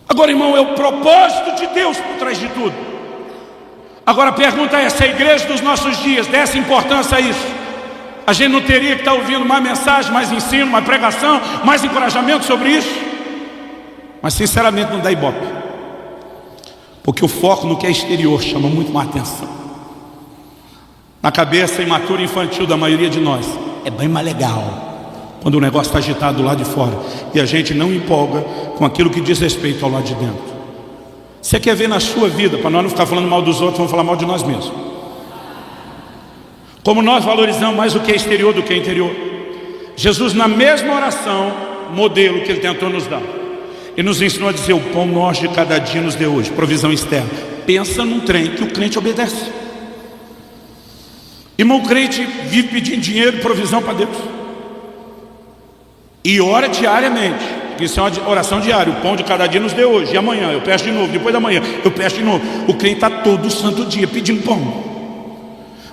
Agora, irmão, é o propósito de Deus por trás de tudo. Agora a pergunta é: se a igreja dos nossos dias desse importância a isso, a gente não teria que estar ouvindo mais mensagem, mais ensino, mais pregação, mais encorajamento sobre isso? Mas sinceramente não dá ibope, porque o foco no que é exterior chama muito mais atenção. Na cabeça imatura e infantil da maioria de nós, é bem mais legal quando o negócio está agitado do lado de fora e a gente não empolga com aquilo que diz respeito ao lado de dentro. Você quer ver na sua vida, para nós não ficar falando mal dos outros, vamos falar mal de nós mesmos, como nós valorizamos mais o que é exterior do que é interior. Jesus, na mesma oração modelo que ele tentou nos dar, ele nos ensinou a dizer: o pão nosso de cada dia nos deu hoje, provisão externa. Pensa num trem que o crente obedece. Irmão, o crente vive pedindo dinheiro, provisão para Deus, e ora diariamente. Isso é uma oração diária: o pão de cada dia nos deu hoje, e amanhã eu peço de novo, depois da manhã eu peço de novo. O crente está todo santo dia pedindo pão.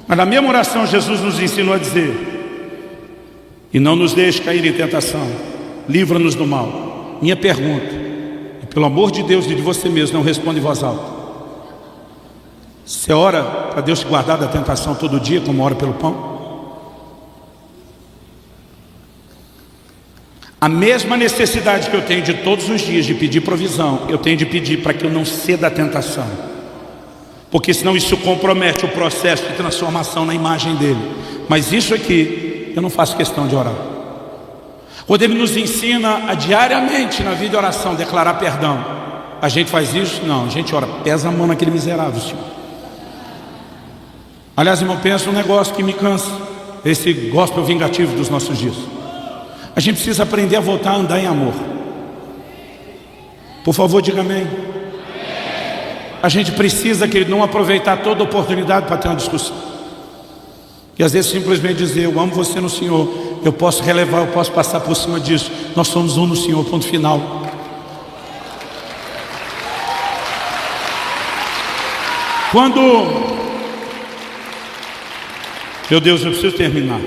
Mas na mesma oração Jesus nos ensinou a dizer: e não nos deixe cair em tentação, livra-nos do mal. Minha pergunta, e pelo amor de Deus e de você mesmo, não responda em voz alta: você ora para Deus te guardar da tentação todo dia, como ora pelo pão? A mesma necessidade que eu tenho de todos os dias de pedir provisão, eu tenho de pedir para que eu não ceda à tentação, porque senão isso compromete o processo de transformação na imagem dele. Mas isso aqui eu não faço questão de orar. Quando ele nos ensina a diariamente na vida de oração declarar perdão, a gente faz isso? Não, a gente ora: pesa a mão naquele miserável, Senhor. Aliás, irmão, pensa um negócio que me cansa, esse gospel vingativo dos nossos dias. A gente precisa aprender a voltar a andar em amor. Por favor, diga amém. A gente precisa, querido, não aproveitar toda oportunidade para ter uma discussão, e às vezes simplesmente dizer: eu amo você no Senhor, eu posso relevar, eu posso passar por cima disso, nós somos um no Senhor, ponto final. Quando, meu Deus, eu preciso terminar.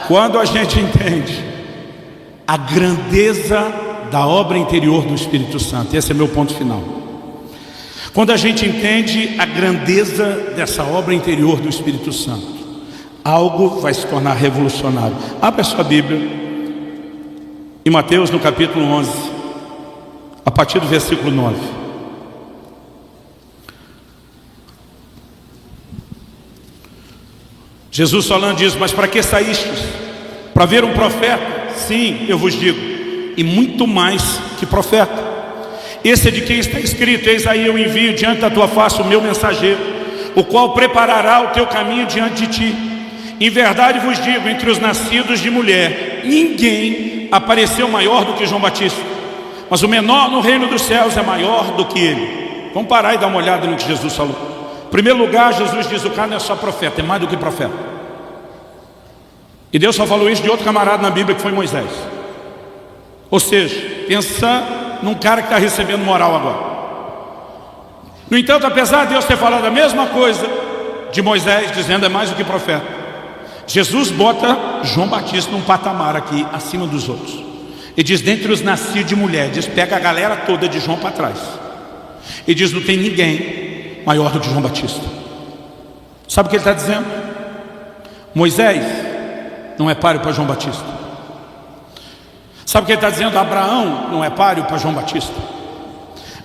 Quando a gente entende a grandeza da obra interior do Espírito Santo, esse é meu ponto final. Quando a gente entende a grandeza dessa obra interior do Espírito Santo, algo vai se tornar revolucionário. Abra a sua Bíblia em Mateus, no capítulo 11, a partir do versículo 9. Jesus falando diz: mas para que saístes? Para ver um profeta? Sim, eu vos digo, e muito mais que profeta. Esse é de quem está escrito: eis aí eu envio diante da tua face o meu mensageiro, o qual preparará o teu caminho diante de ti. Em verdade vos digo, entre os nascidos de mulher, ninguém apareceu maior do que João Batista, mas o menor no reino dos céus é maior do que ele. Vamos parar e dar uma olhada no que Jesus falou. Em primeiro lugar, Jesus diz: o cara não é só profeta, é mais do que profeta. E Deus só falou isso de outro camarada na Bíblia, que foi Moisés. Ou seja, pensa num cara que está recebendo moral agora. No entanto, apesar de Deus ter falado a mesma coisa de Moisés, dizendo é mais do que profeta, Jesus bota João Batista num patamar aqui, acima dos outros. E diz: dentre os nascidos de mulher, diz, pega a galera toda de João para trás. E diz: não tem ninguém maior do que João Batista. Sabe o que ele está dizendo? Moisés não é páreo para João Batista. Sabe o que ele está dizendo? Abraão não é páreo para João Batista.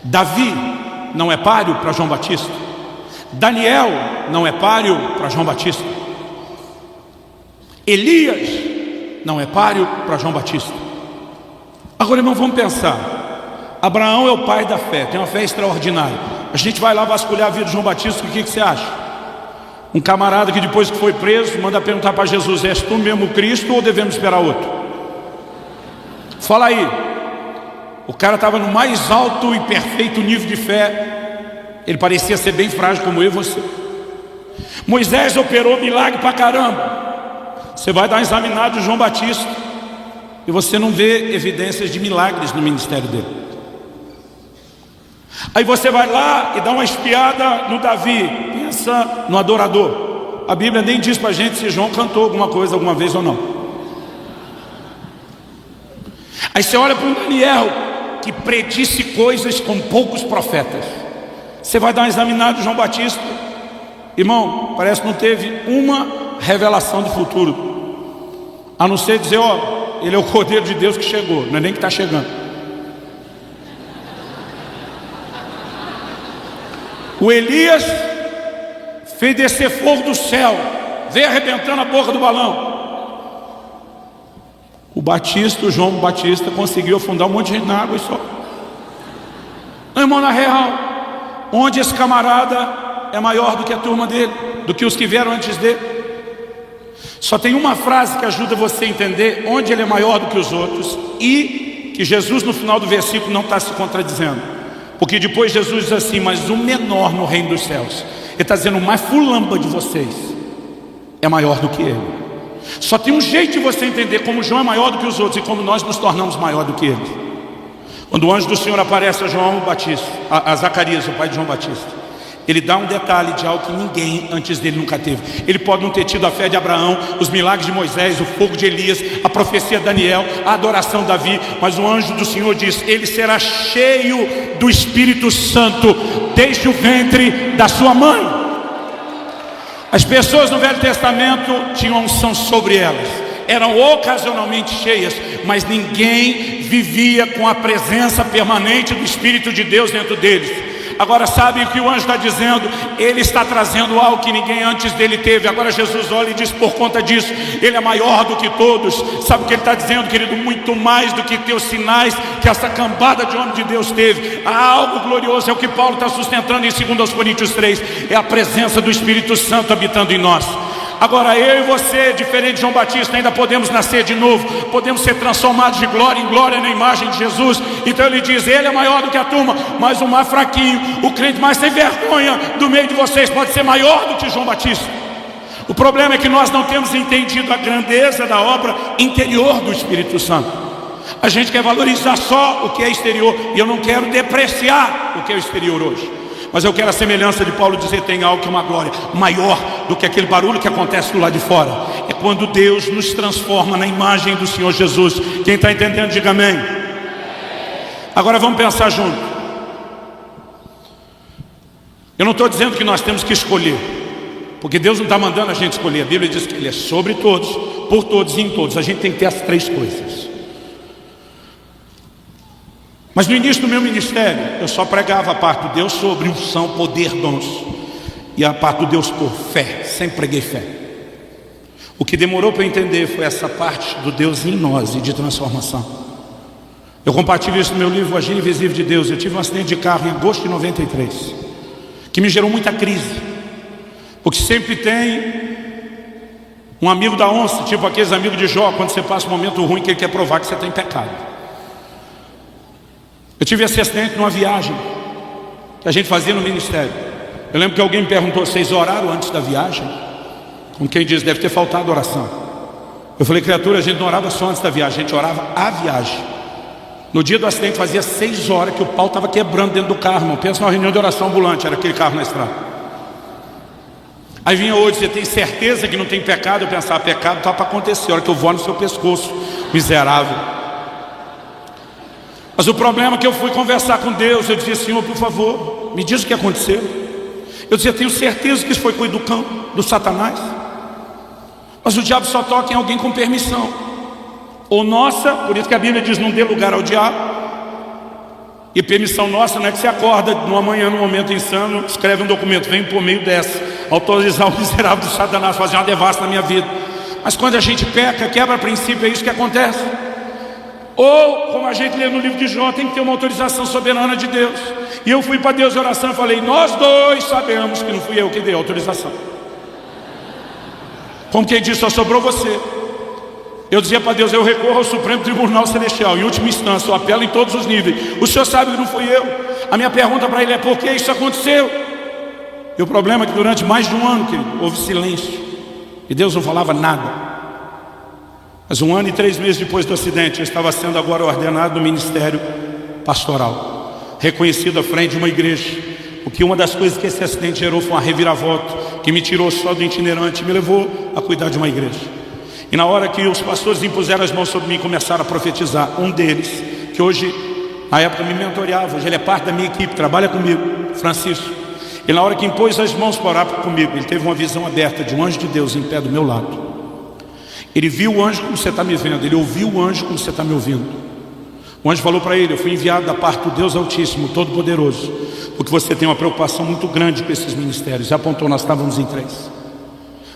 Davi não é páreo para João Batista. Daniel não é páreo para João Batista. Elias não é páreo para João Batista. Agora, irmão, vamos pensar. Abraão é o pai da fé, tem uma fé extraordinária. A gente vai lá vasculhar a vida de João Batista, o que você acha? Um camarada que depois que foi preso, manda perguntar para Jesus: és tu mesmo Cristo ou devemos esperar outro? Fala aí. O cara estava no mais alto e perfeito nível de fé. Ele parecia ser bem frágil como eu e você. Moisés operou milagre pra caramba. Você vai dar um examinado de João Batista e você não vê evidências de milagres no ministério dele. Aí você vai lá e dá uma espiada no Davi, pensa no adorador. A Bíblia nem diz pra gente se João cantou alguma coisa alguma vez ou não. Aí você olha para um Daniel que predisse coisas com poucos profetas. Você vai dar uma examinada de João Batista, irmão, parece que não teve uma revelação do futuro, a não ser dizer: ó, ele é o Cordeiro de Deus que chegou, não é nem que está chegando. O Elias fez descer fogo do céu, veio arrebentando a boca do balão. O João Batista conseguiu afundar um monte de gente na água e só. Não, irmão, na real, onde esse camarada é maior do que a turma dele, do que os que vieram antes dele. Só tem uma frase que ajuda você a entender onde ele é maior do que os outros, e que Jesus no final do versículo não está se contradizendo. Porque depois Jesus diz assim: mas o menor no reino dos céus. Ele está dizendo: o mais fulamba de vocês é maior do que ele. Só tem um jeito de você entender como João é maior do que os outros e como nós nos tornamos maior do que eles. Quando o anjo do Senhor aparece a João Batista, a Zacarias, o pai de João Batista, ele dá um detalhe de algo que ninguém antes dele nunca teve. Ele pode não ter tido a fé de Abraão, os milagres de Moisés, o fogo de Elias, a profecia de Daniel, a adoração de Davi, mas o anjo do Senhor diz: ele será cheio do Espírito Santo desde o ventre da sua mãe. As pessoas no Velho Testamento tinham unção sobre elas, eram ocasionalmente cheias, mas ninguém vivia com a presença permanente do Espírito de Deus dentro deles. Agora, sabe o que o anjo está dizendo? Ele está trazendo algo que ninguém antes dele teve. Agora Jesus olha e diz: por conta disso, ele é maior do que todos. Sabe o que ele está dizendo, querido? Muito mais do que ter os sinais que essa cambada de homem de Deus teve. Há algo glorioso, é o que Paulo está sustentando em 2 Coríntios 3. É a presença do Espírito Santo habitando em nós. Agora eu e você, diferente de João Batista, ainda podemos nascer de novo, podemos ser transformados de glória em glória na imagem de Jesus. Então ele diz: ele é maior do que a turma, mas o mais fraquinho, o crente mais sem vergonha do meio de vocês pode ser maior do que João Batista. O problema é que nós não temos entendido a grandeza da obra interior do Espírito Santo. A gente quer valorizar só o que é exterior, e eu não quero depreciar o que é exterior hoje, mas eu quero a semelhança de Paulo dizer: tem algo que é uma glória maior do que aquele barulho que acontece do lado de fora. É quando Deus nos transforma na imagem do Senhor Jesus. Quem está entendendo, diga amém. Agora vamos pensar junto. Eu não estou dizendo que nós temos que escolher, porque Deus não está mandando a gente escolher. A Bíblia diz que Ele é sobre todos, por todos e em todos. A gente tem que ter as três coisas. Mas no início do meu ministério, eu só pregava a parte do Deus sobre unção, poder, dons, e a parte do Deus por fé. Sempre preguei fé. O que demorou para eu entender foi essa parte do Deus em nós e de transformação. Eu compartilho isso no meu livro, O Agir Invisível de Deus. Eu tive um acidente de carro em agosto de 93, que me gerou muita crise, porque sempre tem um amigo da onça, tipo aqueles amigos de Jó, quando você passa um momento ruim que ele quer provar que você está em pecado. Eu tive esse acidente numa viagem que a gente fazia no ministério. Eu lembro que alguém me perguntou: vocês oraram antes da viagem? Com quem diz, deve ter faltado oração. Eu falei: criatura, a gente não orava só antes da viagem, a gente orava a viagem. No dia do acidente fazia 6 horas que o pau estava quebrando dentro do carro, irmão. Pensa numa reunião de oração ambulante, era aquele carro na estrada. Aí vinha hoje: você tem certeza que não tem pecado? Eu pensava: pecado está para acontecer, a hora que eu vou no seu pescoço, miserável. Mas o problema é que eu fui conversar com Deus. Eu dizia: Senhor, por favor, me diz o que aconteceu. Eu dizia: tenho certeza que isso foi coisa do cão, do Satanás. Mas o diabo só toca em alguém com permissão, ou nossa. Por isso que a Bíblia diz: não dê lugar ao diabo. E permissão nossa não é que você acorda numa manhã, num momento insano, escreve um documento, vem por meio dessa, autorizar o miserável do Satanás fazer uma devassa na minha vida. Mas quando a gente peca, quebra princípio, é isso que acontece. Ou, como a gente lê no livro de Jó, tem que ter uma autorização soberana de Deus. E eu fui para Deus em oração e falei: nós dois sabemos que não fui eu que dei a autorização. Como quem disse, só sobrou você. Eu dizia para Deus: eu recorro ao Supremo Tribunal Celestial, em última instância, eu apelo em todos os níveis. O Senhor sabe que não fui eu. A minha pergunta para Ele é: por que isso aconteceu? E o problema é que durante mais de um ano, querido, houve silêncio. E Deus não falava nada. Mas 1 ano e 3 meses depois do acidente, eu estava sendo agora ordenado no ministério pastoral, reconhecido à frente de uma igreja. Porque uma das coisas que esse acidente gerou foi uma reviravolta, que me tirou só do itinerante e me levou a cuidar de uma igreja. E na hora que os pastores impuseram as mãos sobre mim e começaram a profetizar, um deles, que hoje, na época me mentoreava, hoje ele é parte da minha equipe, trabalha comigo, Francisco. E na hora que impôs as mãos para orar comigo, ele teve uma visão aberta de um anjo de Deus em pé do meu lado. Ele viu o anjo como você está me vendo, ele ouviu o anjo como você está me ouvindo. O anjo falou para ele: eu fui enviado da parte do Deus Altíssimo, Todo-Poderoso, porque você tem uma preocupação muito grande com esses ministérios. E apontou, nós estávamos em 3.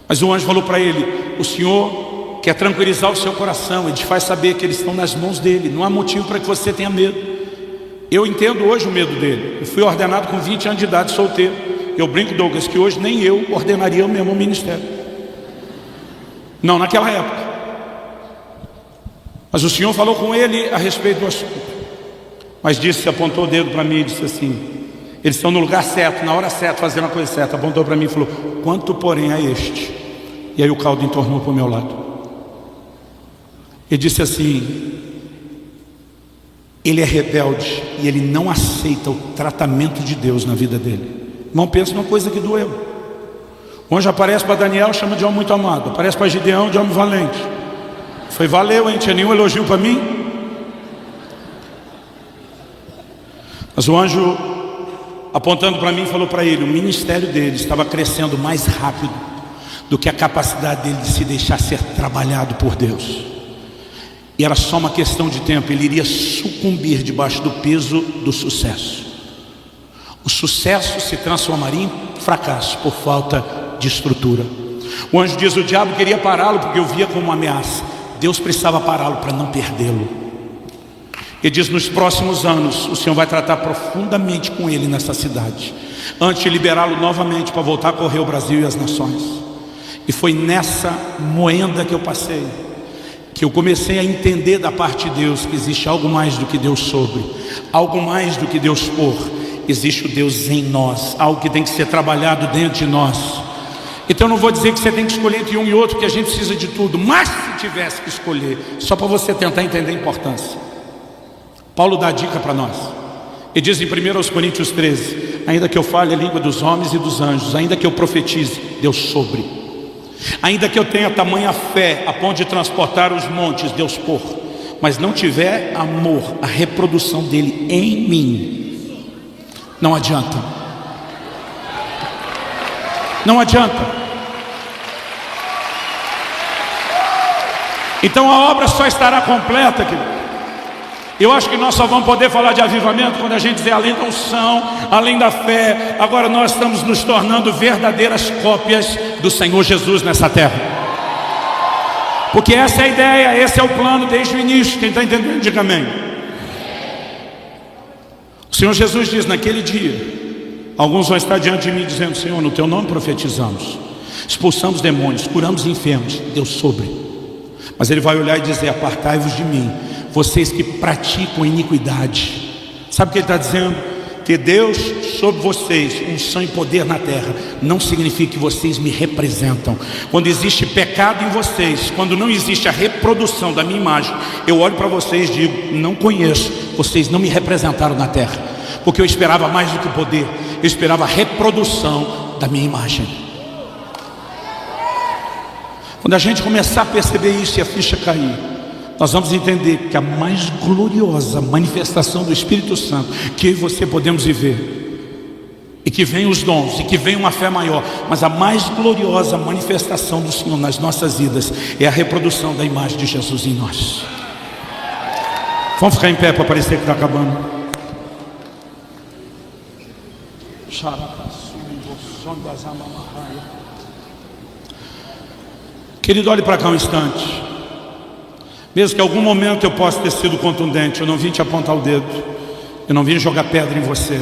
Mas o anjo falou para ele: o Senhor quer tranquilizar o seu coração, ele te faz saber que eles estão nas mãos dele, não há motivo para que você tenha medo. Eu entendo hoje o medo dele. Eu fui ordenado com 20 anos de idade, solteiro. Eu brinco, Douglas, que hoje nem eu ordenaria o mesmo ministério. Não, naquela época. Mas o Senhor falou com ele a respeito do assunto. Mas disse, apontou o dedo para mim e disse assim: eles estão no lugar certo, na hora certa, fazendo a coisa certa. Apontou para mim e falou: quanto porém a este? E aí o caldo entornou para o meu lado. Ele disse assim: ele é rebelde e ele não aceita o tratamento de Deus na vida dele. Não pensa numa coisa que doeu. O anjo aparece para Daniel, chama de homem muito amado. Aparece para Gideão, de homem valente. Foi: valeu, hein? Tinha nenhum elogio para mim. Mas o anjo, apontando para mim, falou para ele: o ministério dele estava crescendo mais rápido do que a capacidade dele de se deixar ser trabalhado por Deus. E era só uma questão de tempo, ele iria sucumbir debaixo do peso do sucesso. O sucesso se transformaria em fracasso por falta de estrutura. O anjo diz: o diabo queria pará-lo porque eu via como uma ameaça. Deus precisava pará-lo para não perdê-lo. Ele diz: nos próximos anos o Senhor vai tratar profundamente com ele nessa cidade, antes de liberá-lo novamente para voltar a correr o Brasil e as nações. E foi nessa moenda que eu passei, que eu comecei a entender da parte de Deus que existe algo mais do que Deus sobre, algo mais do que Deus por. Existe o Deus em nós, algo que tem que ser trabalhado dentro de nós. Então eu não vou dizer que você tem que escolher entre um e outro, que a gente precisa de tudo. Mas se tivesse que escolher, só para você tentar entender a importância, Paulo dá a dica para nós. Ele diz em 1 Coríntios 13: ainda que eu fale a língua dos homens e dos anjos, ainda que eu profetize, Deus sobre. Ainda que eu tenha tamanha fé a ponto de transportar os montes, Deus por. Mas não tiver amor, a reprodução dele em mim, não adianta. Não adianta. Então a obra só estará completa, querido. Eu acho que nós só vamos poder falar de avivamento quando a gente dizer além da unção, além da fé. Agora nós estamos nos tornando verdadeiras cópias do Senhor Jesus nessa terra. Porque essa é a ideia, esse é o plano desde o início. Quem está entendendo, diga amém. O Senhor Jesus diz: naquele dia, alguns vão estar diante de mim dizendo: Senhor, no teu nome profetizamos, expulsamos demônios, curamos enfermos. Deus sobre. Mas ele vai olhar e dizer: apartai-vos de mim, vocês que praticam iniquidade. Sabe o que ele está dizendo? ter Deus sobre vocês, unção e poder na terra, não significa que vocês me representam. Quando existe pecado em vocês, quando não existe a reprodução da minha imagem, eu olho para vocês e digo: não conheço, vocês não me representaram na terra, porque eu esperava mais do que poder, eu esperava a reprodução da minha imagem. Quando a gente começar a perceber isso e a ficha cair, nós vamos entender que a mais gloriosa manifestação do Espírito Santo que eu e você podemos viver, e que vem os dons, e que vem uma fé maior, mas a mais gloriosa manifestação do Senhor nas nossas vidas é a reprodução da imagem de Jesus em nós. Vamos ficar em pé para parecer que está acabando. Querido, olhe para cá um instante. Mesmo que em algum momento eu possa ter sido contundente, eu não vim te apontar o dedo, eu não vim jogar pedra em você.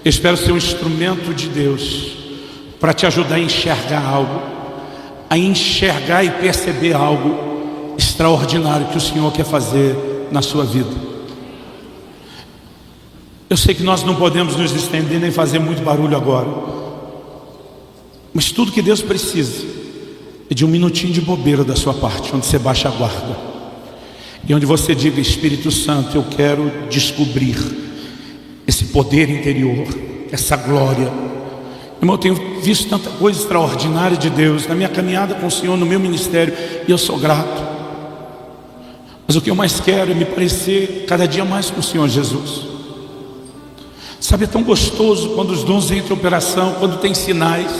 Eu espero ser um instrumento de Deus para te ajudar a enxergar algo, a enxergar e perceber algo extraordinário que o Senhor quer fazer na sua vida. Eu sei que nós não podemos nos estender nem fazer muito barulho agora, mas tudo que Deus precisa é de um minutinho de bobeira da sua parte, onde você baixa a guarda e onde você diga: Espírito Santo, eu quero descobrir esse poder interior, essa glória. Irmão, eu tenho visto tanta coisa extraordinária de Deus na minha caminhada com o Senhor, no meu ministério, e eu sou grato. Mas o que eu mais quero é me parecer cada dia mais com o Senhor Jesus. Sabe, é tão gostoso quando os dons entram em operação, quando tem sinais.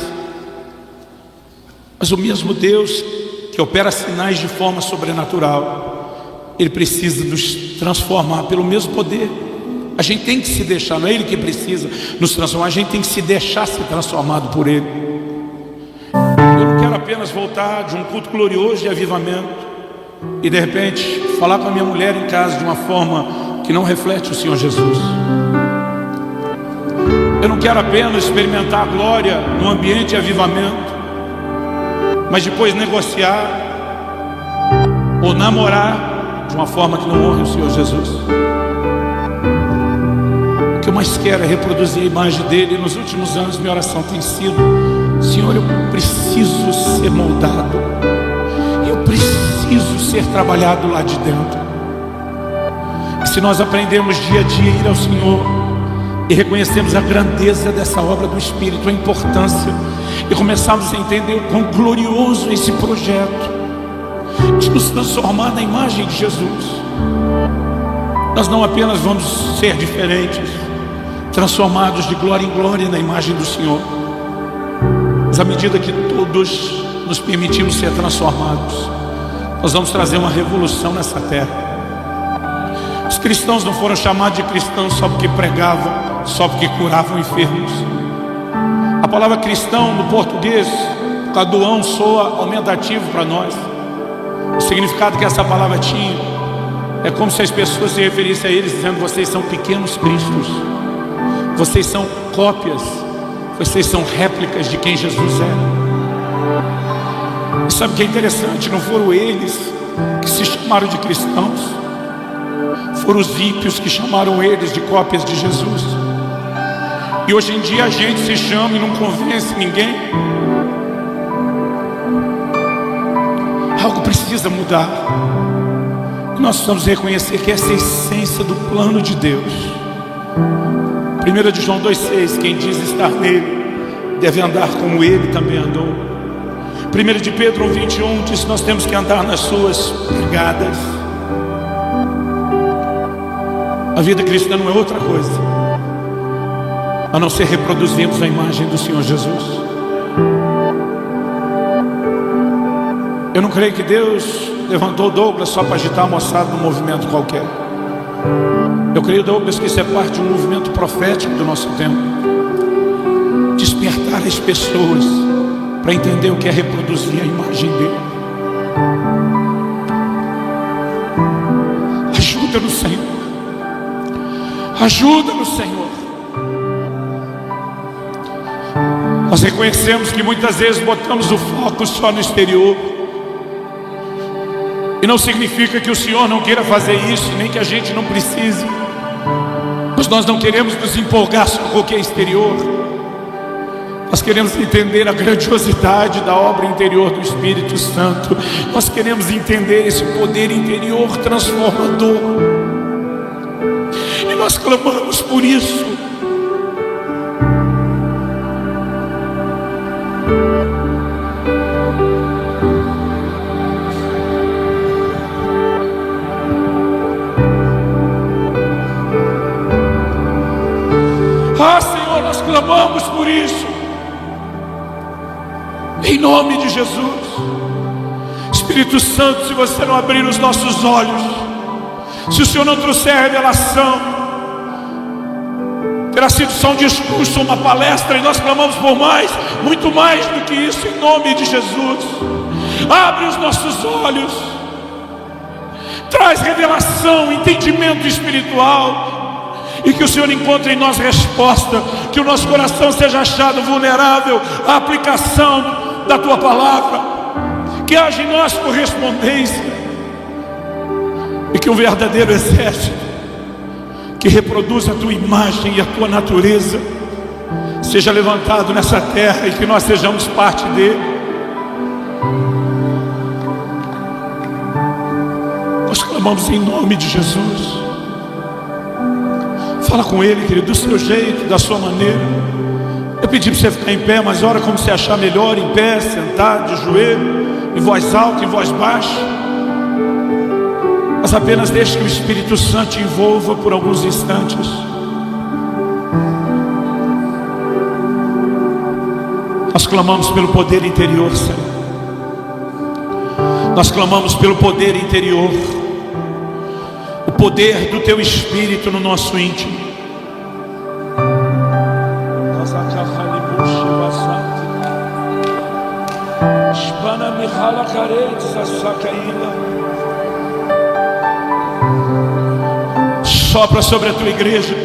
Mas o mesmo Deus que opera sinais de forma sobrenatural, Ele precisa nos transformar pelo mesmo poder. A gente tem que se deixar, não é Ele que precisa nos transformar, a gente tem que se deixar ser transformado por Ele. Eu não quero apenas voltar de um culto glorioso de avivamento e de repente falar com a minha mulher em casa de uma forma que não reflete o Senhor Jesus. Eu não quero apenas experimentar a glória no ambiente de avivamento, mas depois negociar ou namorar de uma forma que não honre o Senhor Jesus. O que eu mais quero é reproduzir a imagem dele. Nos últimos anos minha oração tem sido: Senhor, eu preciso ser moldado, eu preciso ser trabalhado lá de dentro. E se nós aprendemos dia a dia a ir ao Senhor e reconhecemos a grandeza dessa obra do Espírito, a importância, e começarmos a entender o quão glorioso é esse projeto de nos transformar na imagem de Jesus, nós não apenas vamos ser diferentes, transformados de glória em glória na imagem do Senhor, mas à medida que todos nos permitimos ser transformados, nós vamos trazer uma revolução nessa terra. Os cristãos não foram chamados de cristãos só porque pregavam, só porque curavam enfermos. A palavra cristão no português, por causa do ão, soa aumentativo para nós. O significado que essa palavra tinha é como se as pessoas se referissem a eles dizendo: vocês são pequenos cristos, vocês são cópias, vocês são réplicas de quem Jesus é. E sabe o que é interessante? Não foram eles que se chamaram de cristãos, foram os ímpios que chamaram eles de cópias de Jesus. E hoje em dia a gente se chama e não convence ninguém. Algo precisa mudar. Nós precisamos reconhecer que essa é a essência do plano de Deus. 1 de João 2,6: quem diz estar nele deve andar como ele também andou. 1 de Pedro 1,21 diz que nós temos que andar nas suas pegadas. A vida cristã não é outra coisa a não ser reproduzirmos a imagem do Senhor Jesus. Eu não creio que Deus levantou Douglas só para agitar a moçada num movimento qualquer. Eu creio, Douglas, que isso é parte de um movimento profético do nosso tempo. Despertar as pessoas para entender o que é reproduzir a imagem dele. Ajuda-nos, Senhor. Ajuda-nos, Senhor. Nós reconhecemos que muitas vezes botamos o foco só no exterior. E não significa que o Senhor não queira fazer isso, nem que a gente não precise. Mas nós não queremos nos empolgar só com o que é exterior. Nós queremos entender a grandiosidade da obra interior do Espírito Santo. Nós queremos entender esse poder interior transformador. E nós clamamos por isso. Ah, Senhor, nós clamamos por isso. Em nome de Jesus. Espírito Santo, se você não abrir os nossos olhos, se o Senhor não trouxer a revelação, terá sido só um discurso, uma palestra, e nós clamamos por mais, muito mais do que isso, em nome de Jesus. Abre os nossos olhos, traz revelação, entendimento espiritual, e que o Senhor encontre em nós resposta, que o nosso coração seja achado vulnerável à aplicação da Tua palavra, que haja em nós correspondência, e que um verdadeiro exército que reproduza a Tua imagem e a Tua natureza seja levantado nessa terra, e que nós sejamos parte dele. Nós clamamos em nome de Jesus. Fala com ele, querido, do seu jeito, da sua maneira. Eu pedi para você ficar em pé, mas ora como você achar melhor, em pé, sentado, de joelho, em voz alta, em voz baixa. Mas apenas deixe que o Espírito Santo te envolva por alguns instantes. Nós clamamos pelo poder interior, Senhor. Nós clamamos pelo poder interior, o poder do Teu Espírito no nosso íntimo. Sopra sobre a Tua igreja,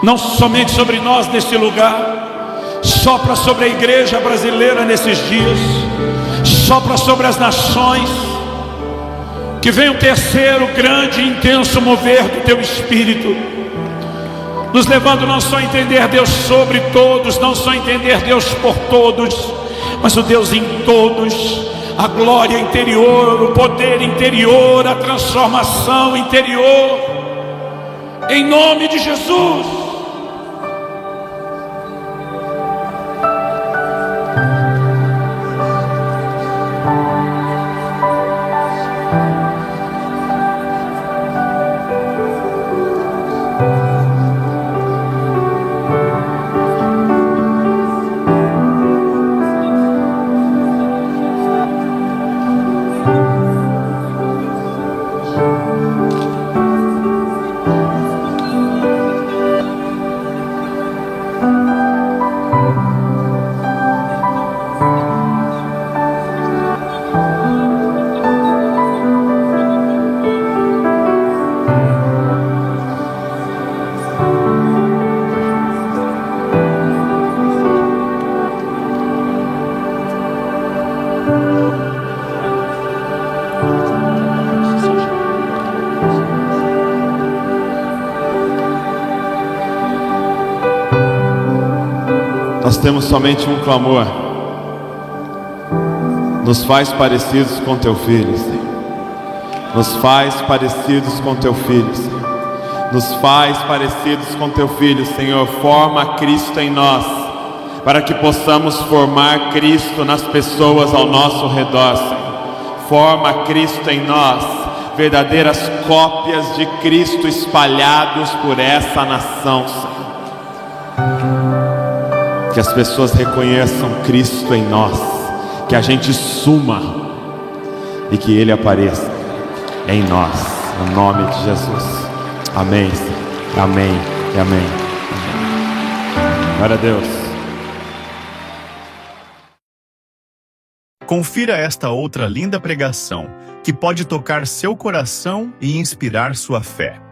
não somente sobre nós neste lugar, sopra sobre a igreja brasileira nesses dias, sopra sobre as nações. Que venha um terceiro grande e intenso mover do Teu Espírito, nos levando não só a entender Deus sobre todos, não só a entender Deus por todos, mas o Deus em todos, a glória interior, o poder interior, a transformação interior, em nome de Jesus. Nós temos somente um clamor: nos faz parecidos com Teu Filho, Senhor. Nos faz parecidos com Teu Filho, Senhor. Nos faz parecidos com Teu Filho, Senhor. Forma Cristo em nós, para que possamos formar Cristo nas pessoas ao nosso redor, Senhor. Forma Cristo em nós, verdadeiras cópias de Cristo espalhados por essa nação, Senhor. Que as pessoas reconheçam Cristo em nós, que a gente suma e que Ele apareça em nós, no nome de Jesus. Amém, amém e amém. Glória a Deus. Confira esta outra linda pregação que pode tocar seu coração e inspirar sua fé.